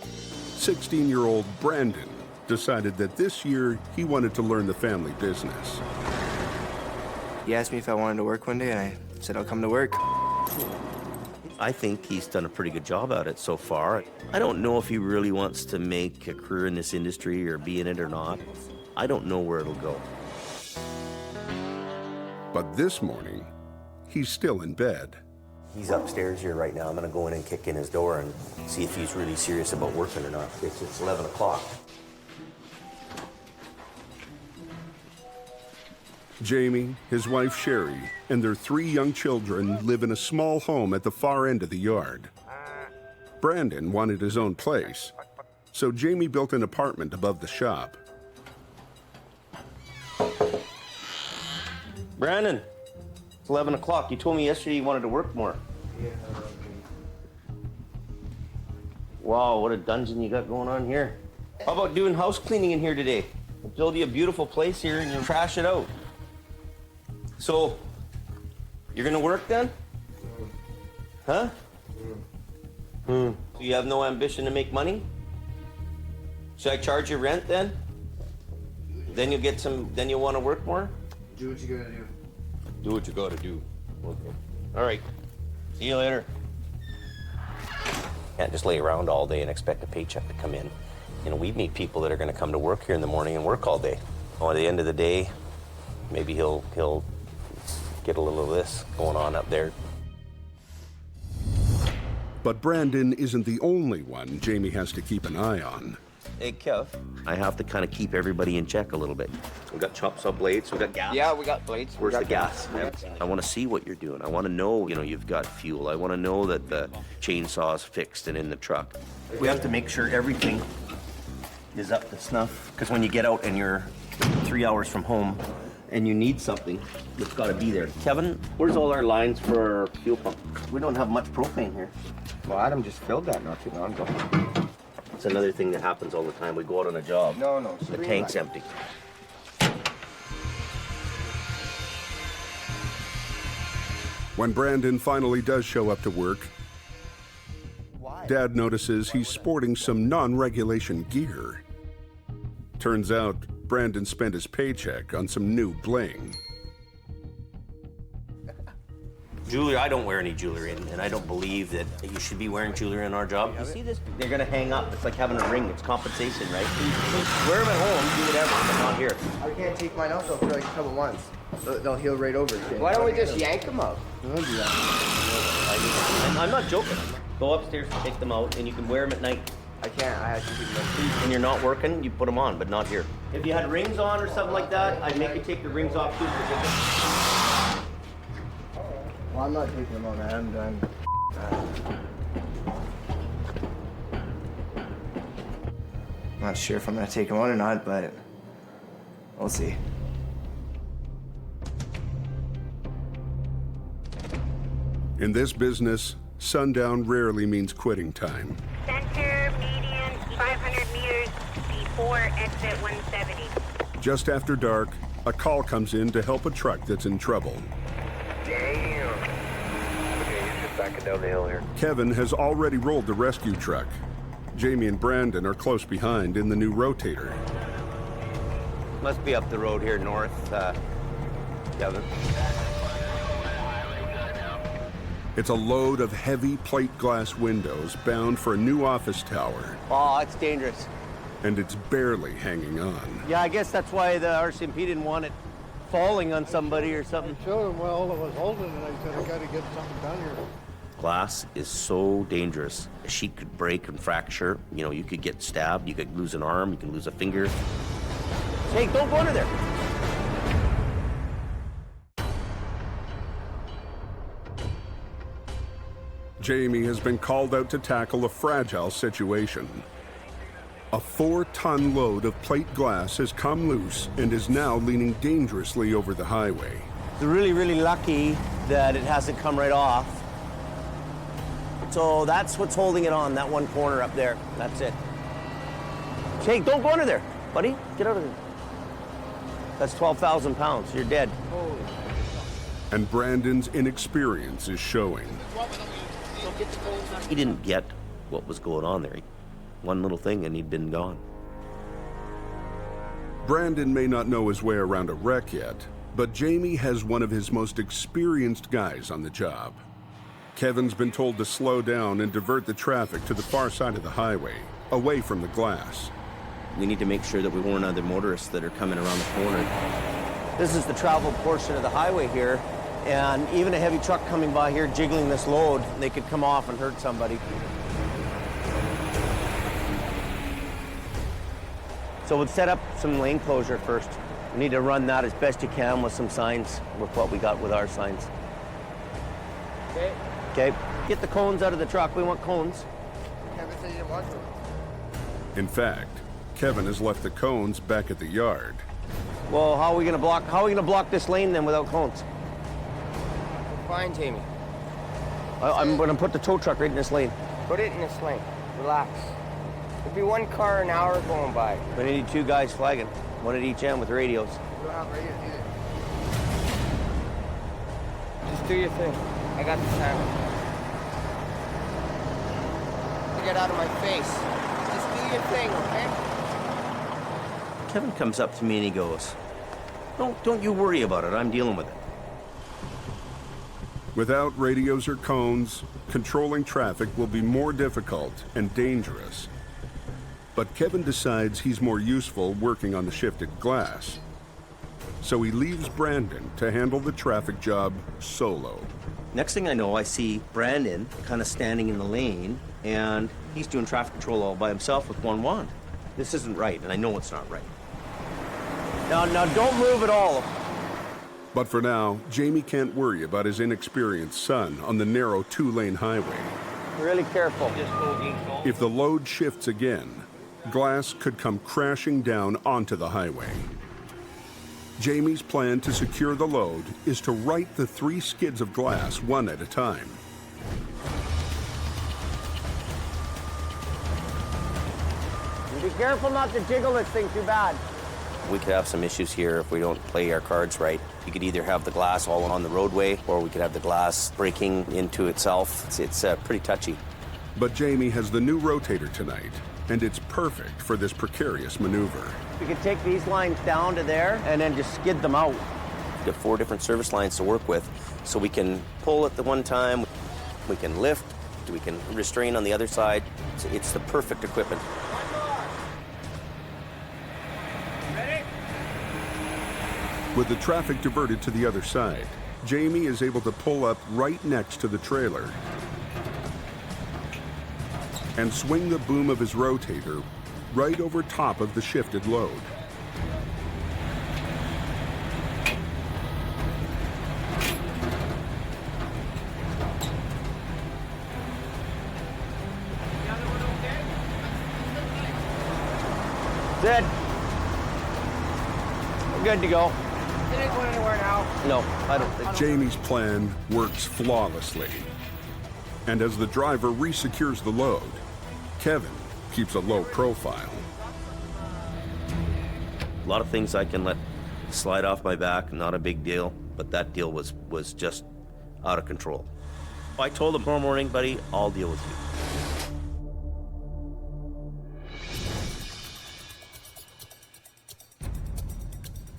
16-year-old Brandon decided that this year he wanted to learn the family business. He asked me if I wanted to work one day, and I said I'll come to work. I think he's done a pretty good job at it so far. I don't know if he really wants to make a career in this industry or be in it or not. I don't know where it'll go. But this morning, he's still in bed. He's upstairs here right now. I'm gonna go in and kick in his door and see if he's really serious about working or not. It's 11 o'clock. Jamie, his wife Sherry, and their 3 young children live in a small home at the far end of the yard. Brandon wanted his own place, so Jamie built an apartment above the shop. Brandon, it's 11 o'clock. You told me yesterday you wanted to work more. Yeah. Wow, what a dungeon you got going on here. How about doing house cleaning in here today? I'll build you a beautiful place here and you'll trash it out. So, you're gonna work then? Huh? So you have no ambition to make money? Should I charge you rent then? Then you'll get some, then you'll wanna work more? Do what you gotta do. Do what you gotta do. Okay. All right. See you later. Can't just lay around all day and expect a paycheck to come in. You know, we meet people that are gonna come to work here in the morning and work all day. Well, at the end of the day, maybe he'll get a little of this going on up there. But Brandon isn't the only one Jamie has to keep an eye on. Hey, Kev. I have to kind of keep everybody in check a little bit. We got chop saw blades, we got gas. Yeah, we got blades. Where's the gas? I want to see what you're doing. I want to know, you know, you've got fuel. I want to know that the chainsaw's fixed and in the truck. We have to make sure everything is up to snuff. Because when you get out and you're 3 hours from home and you need something, it's got to be there. Kevin, where's all our lines for our fuel pump? We don't have much propane here. Well, Adam just filled that not too long ago. It's another thing that happens all the time. We go out on a job. No. The tank's empty. When Brandon finally does show up to work, Dad notices he's sporting some non-regulation gear. Turns out Brandon spent his paycheck on some new bling. Jewelry, I don't wear any jewelry, and I don't believe that you should be wearing jewelry in our job. You see this? They're gonna hang up. It's like having a ring. It's compensation, right? Wear them at home, do whatever, but not here. I can't take mine out though for like a couple months. They'll heal right over. Why don't we just yank them out? Don't do that. I'm not joking. Go upstairs and take them out, and you can wear them at night. I can't. I have to keep them. When you're not working, you put them on, but not here. If you had rings on or something like that, I'd make you take your rings off too. Well, I'm not taking them on, man. I'm done. not sure if I'm gonna take him out or not, but we'll see. In this business, sundown rarely means quitting time. Center, median, 500 meters before exit 170. Just after dark, a call comes in to help a truck that's in trouble. Damn. Okay, he's just backing down the hill here. Kevin has already rolled the rescue truck. Jamie and Brandon are close behind in the new rotator. Must be up the road here north, Kevin. It's a load of heavy plate glass windows bound for a new office tower, Oh, it's dangerous. and it's barely hanging on. Yeah, I guess that's why the RCMP didn't want it falling on somebody or something. Showed him well it was holding it. I said, I gotta get something done here. Glass is so dangerous. A sheet could break and fracture. You know, you could get stabbed, you could lose an arm, you could lose a finger. Hey, don't go under there. Jamie has been called out to tackle a fragile situation. A 4-ton load of plate glass has come loose and is now leaning dangerously over the highway. They're really, really lucky that it hasn't come right off. So that's what's holding it on, that one corner up there. That's it. Hey, don't go under there, buddy. Get out of there. That's 12,000 pounds. You're dead. And Brandon's inexperience is showing. He didn't get what was going on there. One little thing and he'd been gone. Brandon may not know his way around a wreck yet, but Jamie has one of his most experienced guys on the job. Kevin's been told to slow down and divert the traffic to the far side of the highway, away from the glass. We need to make sure that we warn other motorists that are coming around the corner. This is the traveled portion of the highway here, and even a heavy truck coming by here jiggling this load, they could come off and hurt somebody. So we'll set up some lane closure first. We need to run that as best you can with some signs, with what we got with our signs. Okay. Okay, get the cones out of the truck. We want cones. Kevin said you didn't want to. In fact, Kevin has left the cones back at the yard. Well, how are we gonna block this lane then without cones? Fine, Jamie. I'm gonna put the tow truck right in this lane. Put it in this lane. Relax. There'll be one car an hour going by. We need 2 guys flagging, one at each end with radios. We don't have radios either. Just do your thing. I got the time. Get out of my face. Just do your thing, okay? Kevin comes up to me and he goes, don't you worry about it, I'm dealing with it. Without radios or cones, controlling traffic will be more difficult and dangerous. But Kevin decides he's more useful working on the shifted glass. So he leaves Brandon to handle the traffic job solo. Next thing I know, I see Brandon kind of standing in the lane, and he's doing traffic control all by himself with one wand. This isn't right, and I know it's not right. Now don't move at all. But for now, Jamie can't worry about his inexperienced son on the narrow 2-lane highway. Really careful. If the load shifts again, glass could come crashing down onto the highway. Jamie's plan to secure the load is to right the 3 skids of glass one at a time. Be careful not to jiggle this thing too bad. We could have some issues here if we don't play our cards right. You could either have the glass all on the roadway, or we could have the glass breaking into itself. It's pretty touchy. But Jamie has the new rotator tonight, and it's perfect for this precarious maneuver. We could take these lines down to there and then just skid them out. We have 4 different service lines to work with, so we can pull at the one time, we can lift, we can restrain on the other side. It's the perfect equipment. With the traffic diverted to the other side, Jamie is able to pull up right next to the trailer and swing the boom of his rotator right over top of the shifted load. Good. We're good to go. It ain't going anywhere now. No, I don't think so. Jamie's plan works flawlessly. And as the driver resecures the load, Kevin keeps a low profile. A lot of things I can let slide off my back, not a big deal, but that deal was just out of control. I told him tomorrow morning, buddy, I'll deal with you.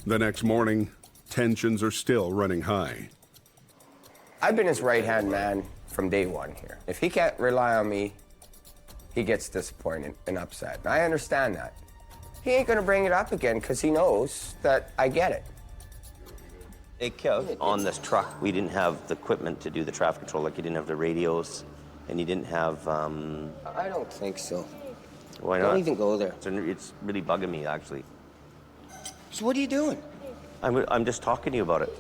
The next morning, tensions are still running high. I've been his right-hand man from day one here. If he can't rely on me, he gets disappointed and upset. And I understand that. He ain't gonna bring it up again because he knows that I get it. Hey, Kev, on this truck, we didn't have the equipment to do the traffic control. Like, you didn't have the radios, and you didn't have, I don't think so. Why not? Don't even go there. It's really bugging me, actually. So what are you doing? I'm just talking to you about it.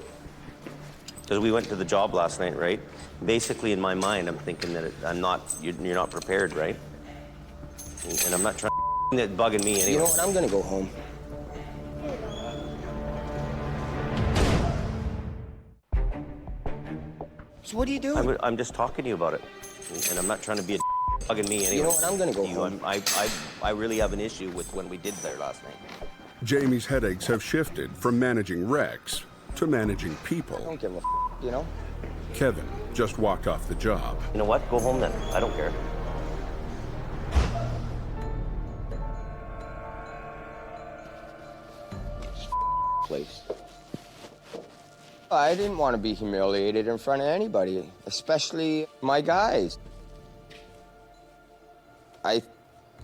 Because we went to the job last night, right? Basically, in my mind, I'm thinking that you're not prepared, right? And I'm not trying to bugging me anyway. You know what? I'm gonna go home. So what are you doing? I'm just talking to you about it. And I'm not trying to be bugging me anyway. You know what? I'm gonna go home. I really have an issue with when we did there last night. Jamie's headaches have shifted from managing wrecks to managing people. I don't give a you know? Kevin just walked off the job. You know what? Go home then. I don't care. Place. I didn't want to be humiliated in front of anybody, especially my guys. I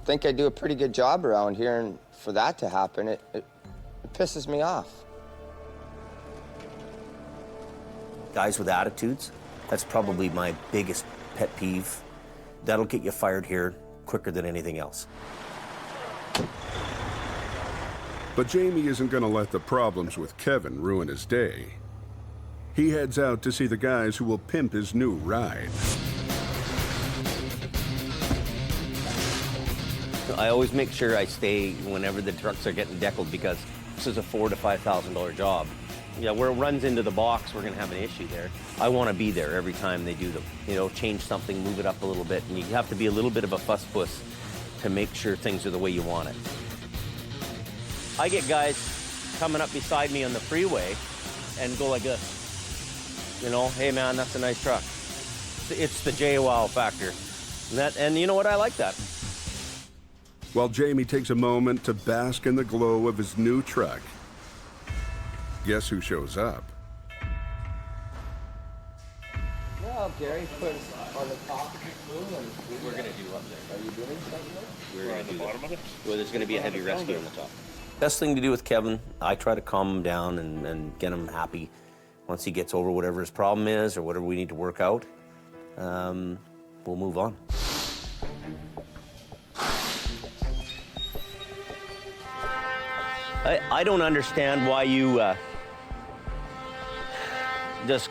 think I do a pretty good job around here, and for that to happen, it pisses me off. Guys with attitudes, that's probably my biggest pet peeve. That'll get you fired here quicker than anything else. But Jamie isn't going to let the problems with Kevin ruin his day. He heads out to see the guys who will pimp his new ride. I always make sure I stay whenever the trucks are getting deckled, because this is a $4,000 to $5,000 job. Yeah, where it runs into the box, we're gonna have an issue there. I wanna be there every time they do them. You know, change something, move it up a little bit, and you have to be a little bit of a fuss puss to make sure things are the way you want it. I get guys coming up beside me on the freeway and go like this. You know, hey man, that's a nice truck. It's the J-Wow factor. And you know what, I like that. While Jamie takes a moment to bask in the glow of his new truck, guess who shows up? Well, Gary put on the top of the room, and We're gonna do up there. Are you doing something? We're gonna do the bottom of it? Well, there's gonna be a heavy rescue on the top. Best thing to do with Kevin, I try to calm him down and get him happy. Once he gets over whatever his problem is or whatever we need to work out, we'll move on. I don't understand why you just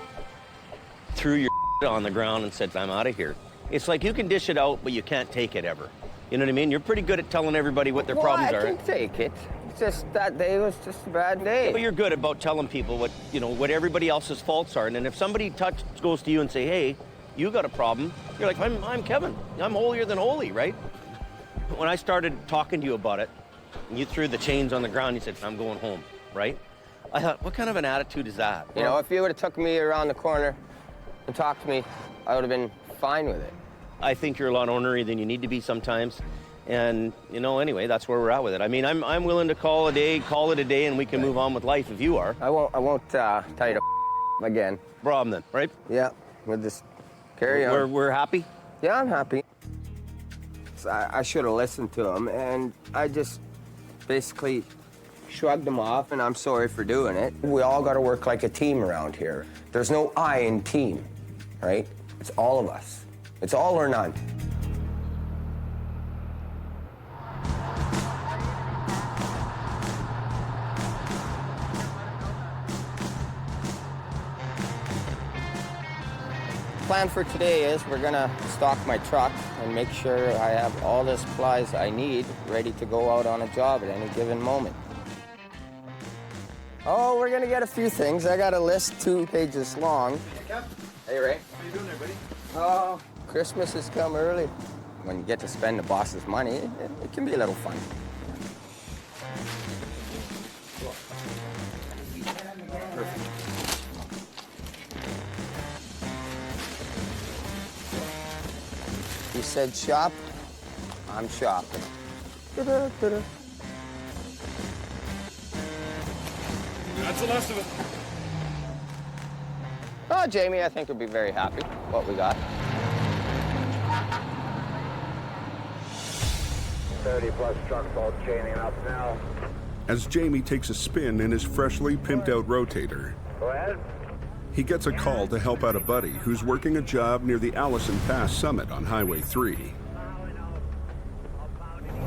threw your on the ground and said, I'm out of here. It's like you can dish it out, but you can't take it ever. You know what I mean? You're pretty good at telling everybody what their problems are. I can take it. It's just that day was just a bad day. Yeah, but you're good about telling people what everybody else's faults are. And then if somebody goes to you and say, hey, you got a problem, you're like, I'm Kevin. I'm holier than holy, right? When I started talking to you about it, and you threw the chains on the ground, you said, I'm going home, right? I thought, what kind of an attitude is that? You know, if you would have took me around the corner and talked to me, I would have been fine with it. I think you're a lot ornery than you need to be sometimes. And, you know, anyway, that's where we're at with it. I mean, I'm willing to call it a day, and we can move on with life if you are. I won't tell you to again. Problem then, right? Yeah, we'll just carry on. We're happy? Yeah, I'm happy. I should have listened to him, and I just basically shrugged him off, and I'm sorry for doing it. We all got to work like a team around here. There's no I in team, right? It's all of us. It's all or none. plan for today is we're gonna stock my truck and make sure I have all the supplies I need ready to go out on a job at any given moment. Oh, we're gonna get a few things. I got a list 2 pages long. Hey, Ray. How you doing there, buddy? Oh, Christmas has come early. When you get to spend the boss's money, it can be a little fun. He said shop, I'm shopping. That's the last of it. Oh, Jamie, I think would be very happy with what we got. 30+ trucks all chaining up now. As Jamie takes a spin in his freshly pimped out rotator, Go ahead. he gets a call to help out a buddy who's working a job near the Allison Pass summit on Highway 3.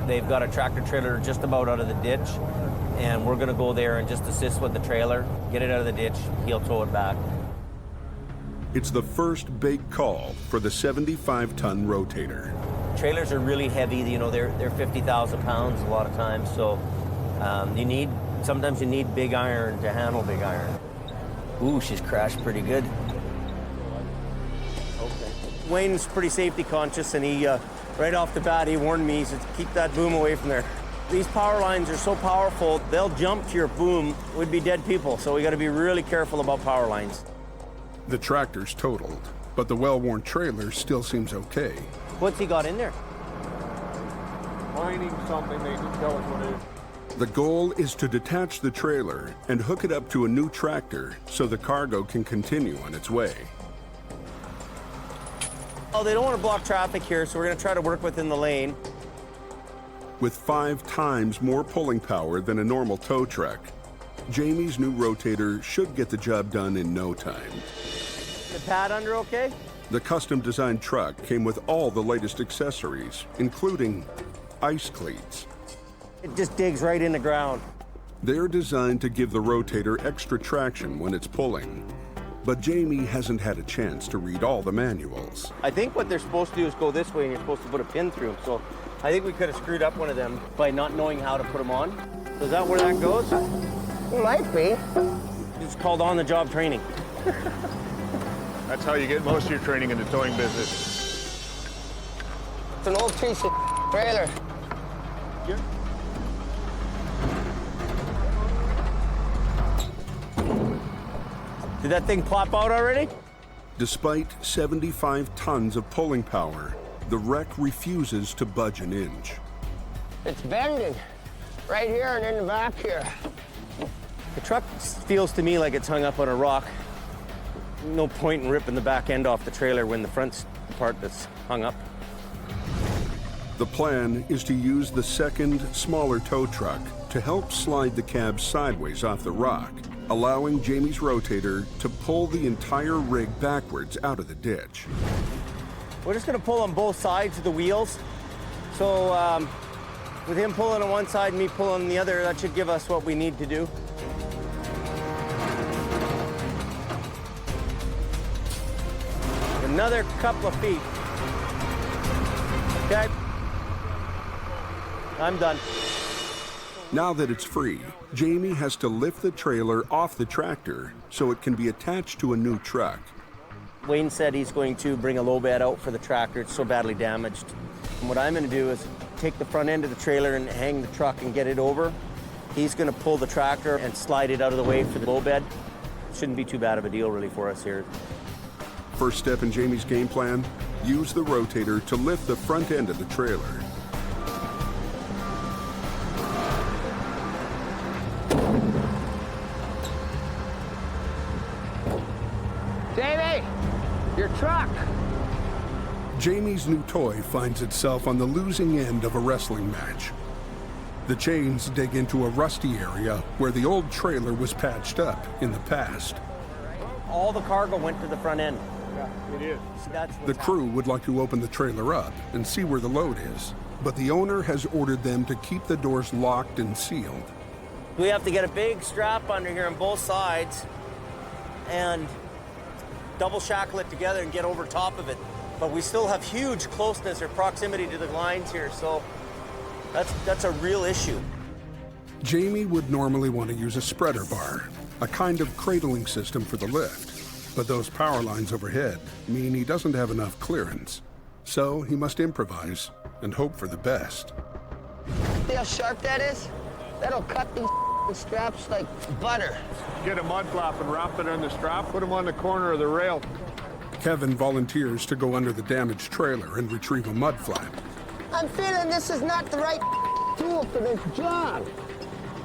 They've got a tractor trailer just about out of the ditch, and we're gonna go there and just assist with the trailer, get it out of the ditch, he'll tow it back. It's the first big call for the 75-ton rotator. Trailers are really heavy, you know, they're 50,000 pounds a lot of times, so sometimes you need big iron to handle big iron. Ooh, she's crashed pretty good. Okay. Wayne's pretty safety conscious, and he, right off the bat, he warned me, he said, keep that boom away from there. These power lines are so powerful, they'll jump to your boom, we'd be dead people, so we gotta be really careful about power lines. The tractor's totaled, but the well-worn trailer still seems okay. What's he got in there? Mining something, they didn't tell us what it is. The goal is to detach the trailer and hook it up to a new tractor so the cargo can continue on its way. Oh, they don't want to block traffic here, so we're going to try to work within the lane. With 5 times more pulling power than a normal tow truck, Jamie's new rotator should get the job done in no time. The pad under okay? The custom-designed truck came with all the latest accessories, including ice cleats. It just digs right in the ground. They're designed to give the rotator extra traction when it's pulling. But Jamie hasn't had a chance to read all the manuals. I think what they're supposed to do is go this way, and you're supposed to put a pin through them. So I think we could have screwed up one of them by not knowing how to put them on. So is that where that goes? It might be. It's called on-the-job training. That's how you get most of your training in the towing business. It's an old piece of trailer. Yeah. Did that thing pop out already? Despite 75 tons of pulling power, the wreck refuses to budge an inch. It's bending right here and in the back here. The truck feels to me like it's hung up on a rock. No point in ripping the back end off the trailer when the front part that's hung up. The plan is to use the second, smaller tow truck to help slide the cab sideways off the rock, allowing Jamie's rotator to pull the entire rig backwards out of the ditch. We're just gonna pull on both sides of the wheels. So with him pulling on one side and me pulling on the other, that should give us what we need to do. Another couple of feet. Okay. I'm done. Now that it's free, Jamie has to lift the trailer off the tractor so it can be attached to a new truck. Wayne said he's going to bring a low bed out for the tractor. It's so badly damaged. And what I'm going to do is take the front end of the trailer and hang the truck and get it over. He's going to pull the tractor and slide it out of the way for the low bed. Shouldn't be too bad of a deal really for us here. First step in Jamie's game plan, use the rotator to lift the front end of the trailer. Jamie, your truck. Jamie's new toy finds itself on the losing end of a wrestling match. The chains dig into a rusty area where the old trailer was patched up in the past. All the cargo went to the front end. Yeah, it is. The crew would like to open the trailer up and see where the load is, but the owner has ordered them to keep the doors locked and sealed. We have to get a big strap under here on both sides and double shackle it together and get over top of it. But we still have huge closeness or proximity to the lines here, so that's a real issue. Jamie would normally want to use a spreader bar, a kind of cradling system for the lift. But those power lines overhead mean he doesn't have enough clearance. So he must improvise and hope for the best. See how sharp that is? That'll cut these straps like butter. Get a mud flap and wrap it on the strap, put them on the corner of the rail. Kevin volunteers to go under the damaged trailer and retrieve a mud flap. I'm feeling this is not the right tool for this job.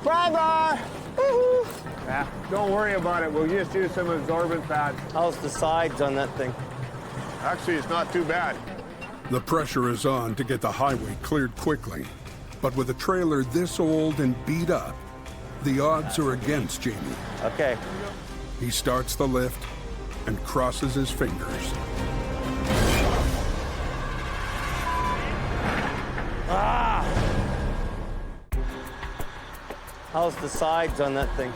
Pry bar! Woo-hoo. Yeah, don't worry about it. We'll just use some absorbent pads. How's the sides on that thing? Actually, it's not too bad. The pressure is on to get the highway cleared quickly. But with a trailer this old and beat up, the odds are against Jamie. Okay. He starts the lift and crosses his fingers. Ah! How's the sides on that thing?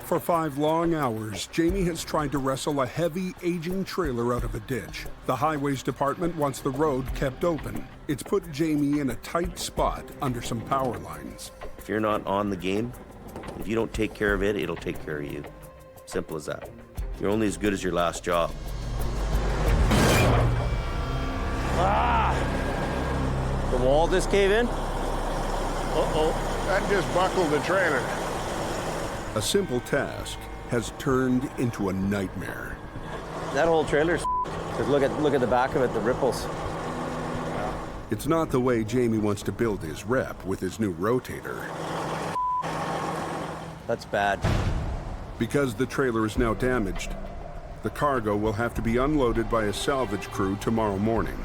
For 5 long hours, Jamie has tried to wrestle a heavy, aging trailer out of a ditch. The Highways Department wants the road kept open. It's put Jamie in a tight spot under some power lines. If you're not on the game, if you don't take care of it, it'll take care of you. Simple as that. You're only as good as your last job. Ah! The wall just cave in? Uh-oh. That just buckled the trailer. A simple task has turned into a nightmare. That whole trailer's because look at the back of it, the ripples. It's not the way Jamie wants to build his rep with his new rotator. That's bad. Because the trailer is now damaged, the cargo will have to be unloaded by a salvage crew tomorrow morning.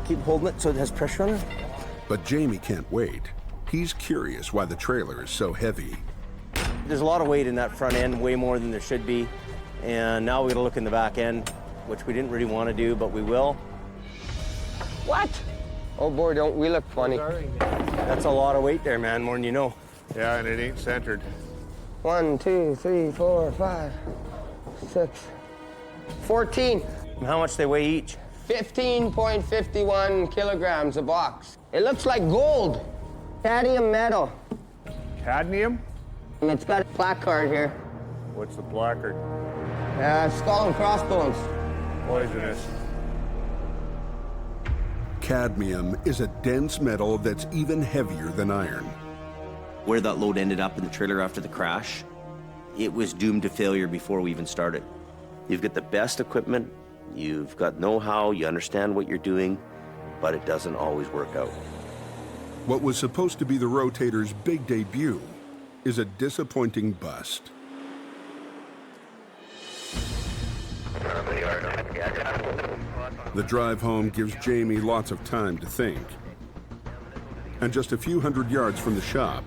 Keep holding it so it has pressure on it. But Jamie can't wait. He's curious why the trailer is so heavy. There's a lot of weight in that front end, way more than there should be. And now we gotta look in the back end, which we didn't really want to do, but we will. What? Oh boy, don't we look funny. That's a lot of weight there, man, more than you know. Yeah, and it ain't centered. 1, 2, 3, 4, 5, 6, 14. And how much they weigh each? 15.51 kilograms a box. It looks like gold. Cadmium metal. Cadmium? It's got a placard here. What's the placard? Skull and crossbones. Poisonous. Cadmium is a dense metal that's even heavier than iron. Where that load ended up in the trailer after the crash, it was doomed to failure before we even started. You've got the best equipment, you've got know-how, you understand what you're doing, but it doesn't always work out. What was supposed to be the rotator's big debut is a disappointing bust. The drive home gives Jamie lots of time to think. And just a few hundred yards from the shop,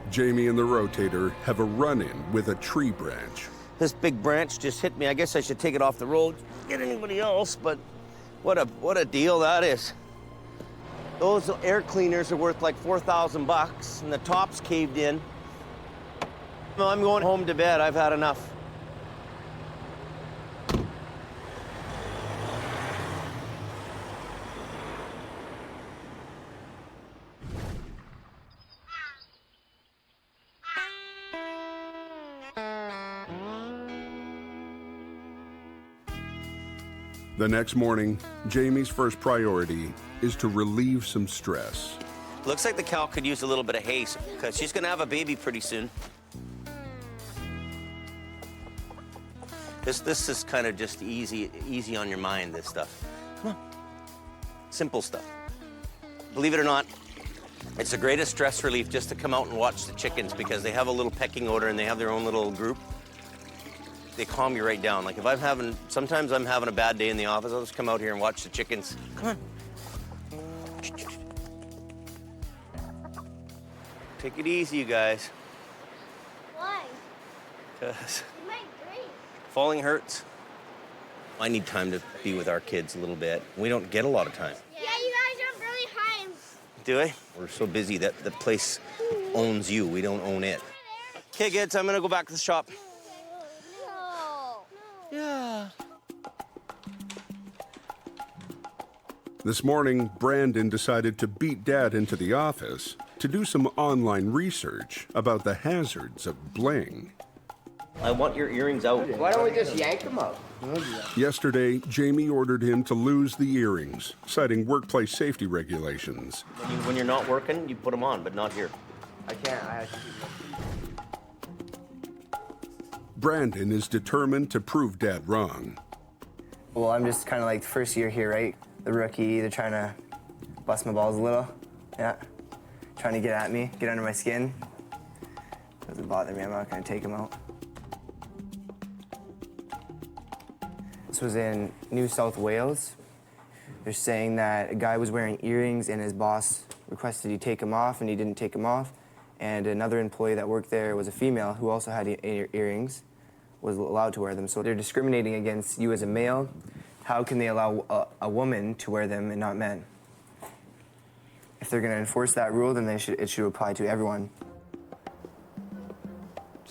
Jamie and the rotator have a run-in with a tree branch. This big branch just hit me. I guess I should take it off the road, get anybody else, but what a deal that is. Those air cleaners are worth like $4,000 and the top's caved in. No, I'm going home to bed. I've had enough. The next morning, Jamie's first priority is to relieve some stress. Looks like the cow could use a little bit of hay because she's gonna have a baby pretty soon. This is kind of just easy on your mind, this stuff. Come on. Simple stuff. Believe it or not, it's the greatest stress relief just to come out and watch the chickens because they have a little pecking order and they have their own little group. They calm you right down. Like if sometimes I'm having a bad day in the office, I'll just come out here and watch the chickens. Come on. Take it easy, you guys. Why? Because You might break. falling hurts. I need time to be with our kids a little bit. We don't get a lot of time. Yeah, you guys jump really high. Do I? We're so busy that the place owns you. We don't own it. Okay, kids, I'm gonna go back to the shop. No. Yeah. This morning, Brandon decided to beat Dad into the office to do some online research about the hazards of bling. I want your earrings out. Why don't we just yank them out? Yesterday, Jamie ordered him to lose the earrings, citing workplace safety regulations. When you're not working, you put them on, but not here. I can't. Brandon is determined to prove Dad wrong. Well, I'm just kind of like the first year here, right? The rookie, they're trying to bust my balls a little. Yeah. Trying to get at me, get under my skin. Doesn't bother me, I'm not gonna take them out. This was in New South Wales. They're saying that a guy was wearing earrings and his boss requested he take them off and he didn't take them off. And another employee that worked there was a female who also had earrings, was allowed to wear them. So they're discriminating against you as a male. How can they allow a woman to wear them and not men? If they're gonna enforce that rule, then it should apply to everyone.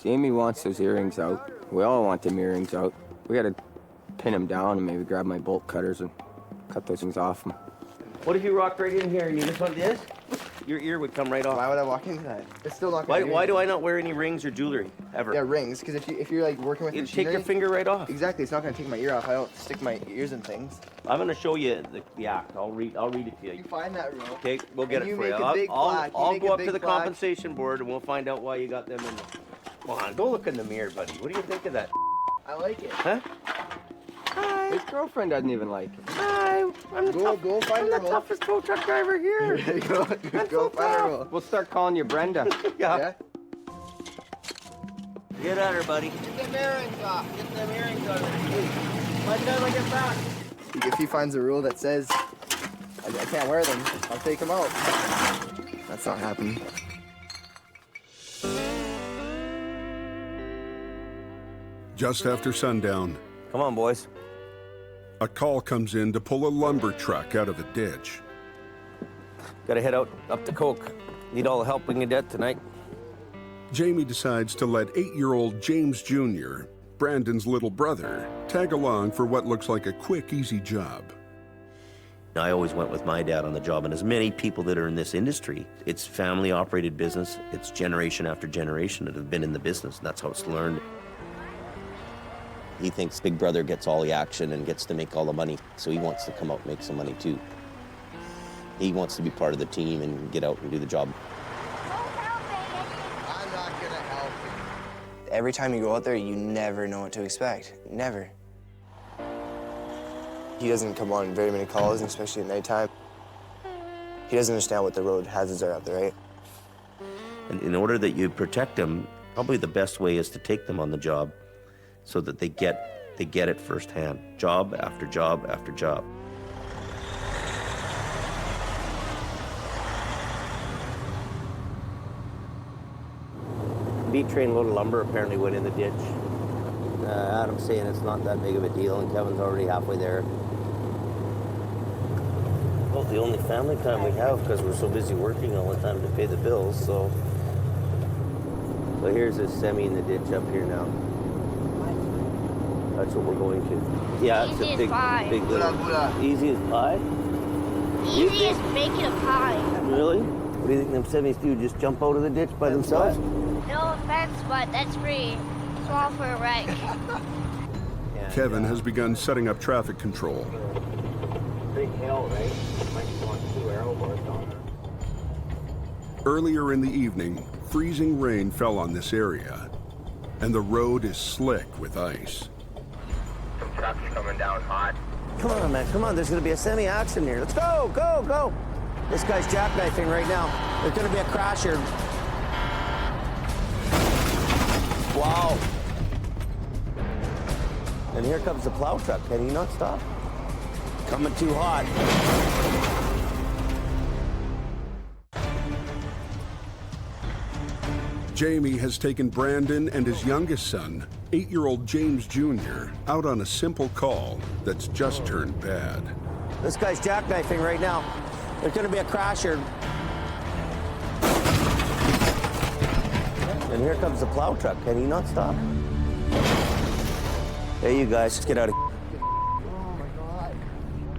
Jamie wants those earrings out. We all want them earrings out. We gotta pin them down and maybe grab my bolt cutters and cut those things off. What if you rocked right in here and you just went this? Your ear would come right off. Why would I walk into that? It's still not. Why do I not wear any rings or jewelry ever? Yeah, rings. Because if you're like working with you machinery, take your finger right off. Exactly. It's not gonna take my ear off. I don't stick my ears in things. I'm gonna show you the act. I'll read it to you. You find that rule. Okay, we'll get and it for you. I'll go up to the compensation board and we'll find out why you got them in. Come on, go look in the mirror, buddy. What do you think of that? I like it. Huh? Hi. His girlfriend doesn't even like it. Hi. I'm the toughest tow truck driver here. Go find a rule. We'll start calling you Brenda. Yeah. Get at her, buddy. Get them earrings off. Get them earrings on her. By the time I get back. If he finds a rule that says I can't wear them, I'll take them out. That's not happening. Just after sundown, come on, boys. A call comes in to pull a lumber truck out of a ditch. Gotta head out up to Coke. Need all the help we can get tonight. Jamie decides to let 8-year-old James Jr., Brandon's little brother, tag along for what looks like a quick, easy job. I always went with my dad on the job, and as many people that are in this industry, it's family-operated business. It's generation after generation that have been in the business, and that's how it's learned. He thinks Big Brother gets all the action and gets to make all the money, so he wants to come out and make some money too. He wants to be part of the team and get out and do the job. I'm not gonna help you. Every time you go out there, you never know what to expect. Never. He doesn't come on very many calls, especially at nighttime. He doesn't understand what the road hazards are out there, right? And in order that you protect them, probably the best way is to take them on the job so that they get it firsthand, job after job after job. Beat train load of lumber apparently went in the ditch. Adam's saying it's not that big of a deal, and Kevin's already halfway there. Well, the only family time we have because we're so busy working all the time to pay the bills, so. But here's this semi in the ditch up here now. That's what we're going to. Yeah, it's a big little. Easy as pie? Easy as making a pie. Really? What do you think them semis do? Just jump out of the ditch by themselves? No offense, but that's pretty small for a wreck. Kevin has begun setting up traffic control. Big hill, right? Might be going 2 arrow bars on there. Earlier in the evening, freezing rain fell on this area, and the road is slick with ice. Some trucks coming down hot. Come on, man, come on. There's going to be a semi-action here. Let's go, go, go. This guy's jackknifing right now. There's going to be a crash here. Wow. And here comes the plow truck. Can he not stop? Coming too hot. Jamie has taken Brandon and his youngest son, 8-year-old James Jr., out on a simple call that's just turned bad. This guy's jackknifing right now. There's going to be a crash here. And here comes the plow truck. Can he not stop? Hey, you guys, let's get out of here.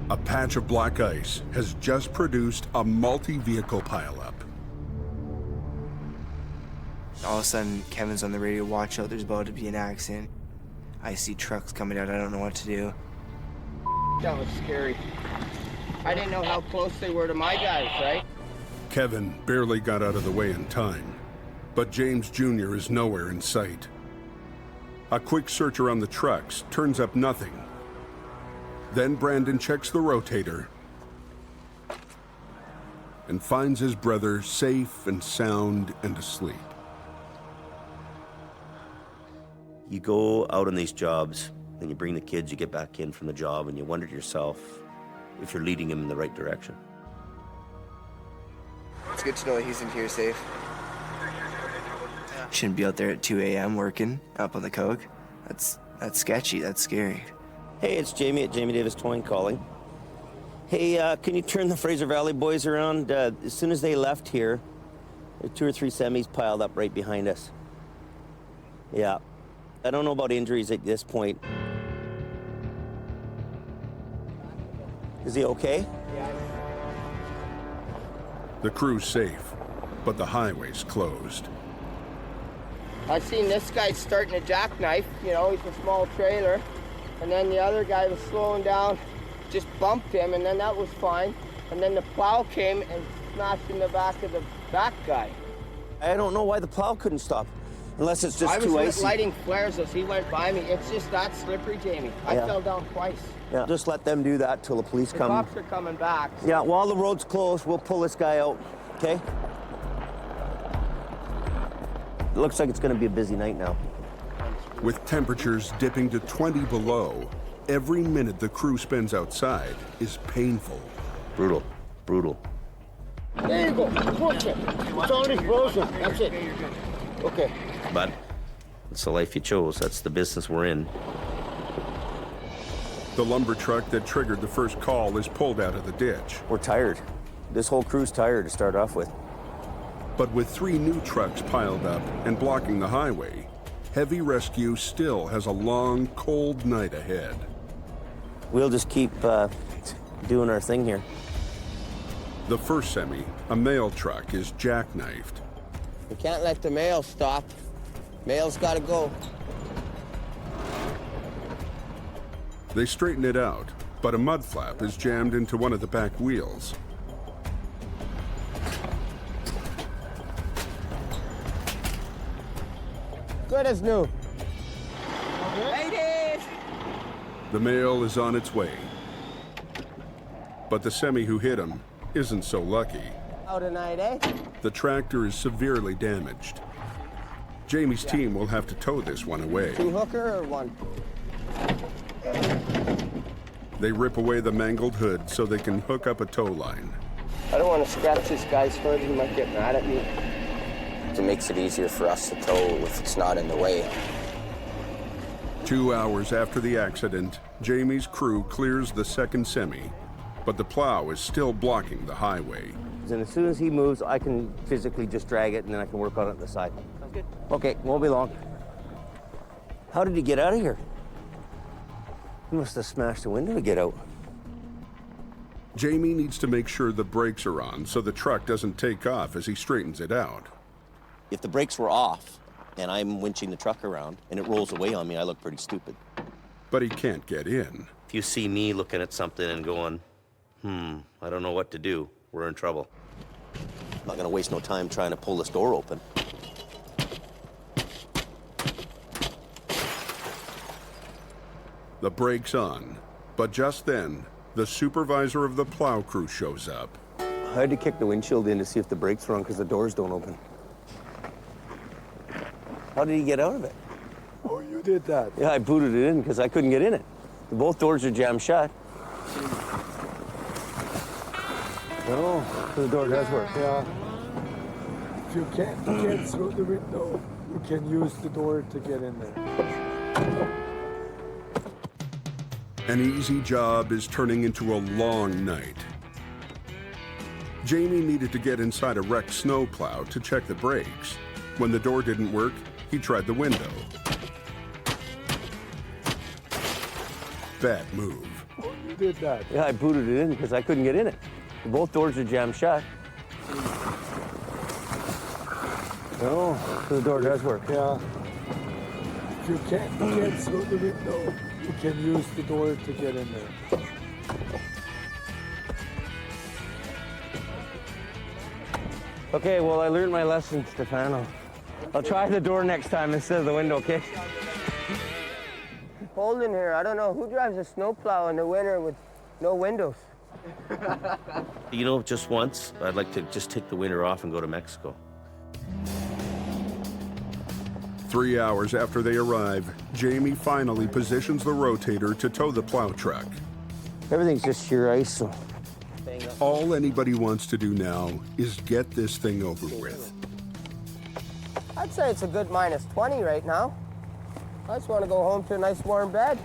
A patch of black ice has just produced a multi-vehicle pileup. All of a sudden, Kevin's on the radio, watch out, there's about to be an accident. I see trucks coming out, I don't know what to do. That was scary. I didn't know how close they were to my guys, right? Kevin barely got out of the way in time, but James Jr. is nowhere in sight. A quick search around the trucks turns up nothing. Then Brandon checks the rotator and finds his brother safe and sound and asleep. You go out on these jobs, and you bring the kids, you get back in from the job, and you wonder to yourself if you're leading them in the right direction. It's good to know that he's in here safe. Shouldn't be out there at 2 a.m. working up on the coke. That's sketchy, that's scary. Hey, it's Jamie at Jamie Davis Towing calling. Hey, can you turn the Fraser Valley boys around? As soon as they left here, there are 2 or 3 semis piled up right behind us. Yeah. I don't know about injuries at this point. Is he okay? Yeah. The crew's safe, but the highway's closed. I seen this guy starting a jackknife, you know, he's a small trailer. And then the other guy was slowing down, just bumped him, and then that was fine. And then the plow came and smashed in the back of the back guy. I don't know why the plow couldn't stop, unless it's just too icy. I was lighting flares as he went by me. It's just that slippery, Jamie. I fell down twice. Yeah, just let them do that till the police come. The cops are coming back. So. Yeah, while the road's closed, we'll pull this guy out, okay? It looks like it's gonna be a busy night now. With temperatures dipping to 20 below, every minute the crew spends outside is painful. Brutal, brutal. There you go, push it. It's already frozen, that's it. Okay. But it's the life you chose. That's the business we're in. The lumber truck that triggered the first call is pulled out of the ditch. We're tired. This whole crew's tired to start off with. But with 3 new trucks piled up and blocking the highway, heavy rescue still has a long, cold night ahead. We'll just keep doing our thing here. The first semi, a mail truck, is jackknifed. We can't let the mail stop. Mail's gotta go. They straighten it out, but a mud flap is jammed into one of the back wheels. Good as new. Ladies! The mail is on its way. But the semi who hit him isn't so lucky. Out tonight, eh? The tractor is severely damaged. Jamie's team will have to tow this one away. 2 hooker or 1? They rip away the mangled hood so they can hook up a tow line. I don't want to scratch this guy's hood. He might get mad at me. It makes it easier for us to tow if it's not in the way. 2 hours after the accident, Jamie's crew clears the second semi, but the plow is still blocking the highway. And as soon as he moves, I can physically just drag it and then I can work on it on the side. Sounds good. Okay, won't be long. How did he get out of here? He must have smashed the window to get out. Jamie needs to make sure the brakes are on so the truck doesn't take off as he straightens it out. If the brakes were off and I'm winching the truck around and it rolls away on me, I look pretty stupid. But he can't get in. If you see me looking at something and going, I don't know what to do, we're in trouble. I'm not gonna waste no time trying to pull this door open. The brake's on, but just then, the supervisor of the plow crew shows up. I had to kick the windshield in to see if the brakes were on because the doors don't open. How did he get out of it? Oh, you did that? Yeah, I booted it in because I couldn't get in it. Both doors are jammed shut. Oh, the door does work. Yeah. If you can't get through the window, you can use the door to get in there. An easy job is turning into a long night. Jamie needed to get inside a wrecked snowplow to check the brakes, When the door didn't work, he tried the window. Bad move. You did that. Yeah, I booted it in because I couldn't get in it. Both doors are jammed shut. Oh, so the door does work. Yeah. If you can't through the window, you can use the door to get in there. Okay, well, I learned my lesson, Stefano. I'll try the door next time instead of the window, okay? Cold in here. I don't know. Who drives a snowplow in the winter with no windows? You know, just once, I'd like to just take the winter off and go to Mexico. 3 hours after they arrive, Jamie finally positions the rotator to tow the plow truck. Everything's just sheer ice, so... All anybody wants to do now is get this thing over with. I'd say it's a good minus 20 right now. I just want to go home to a nice warm bed.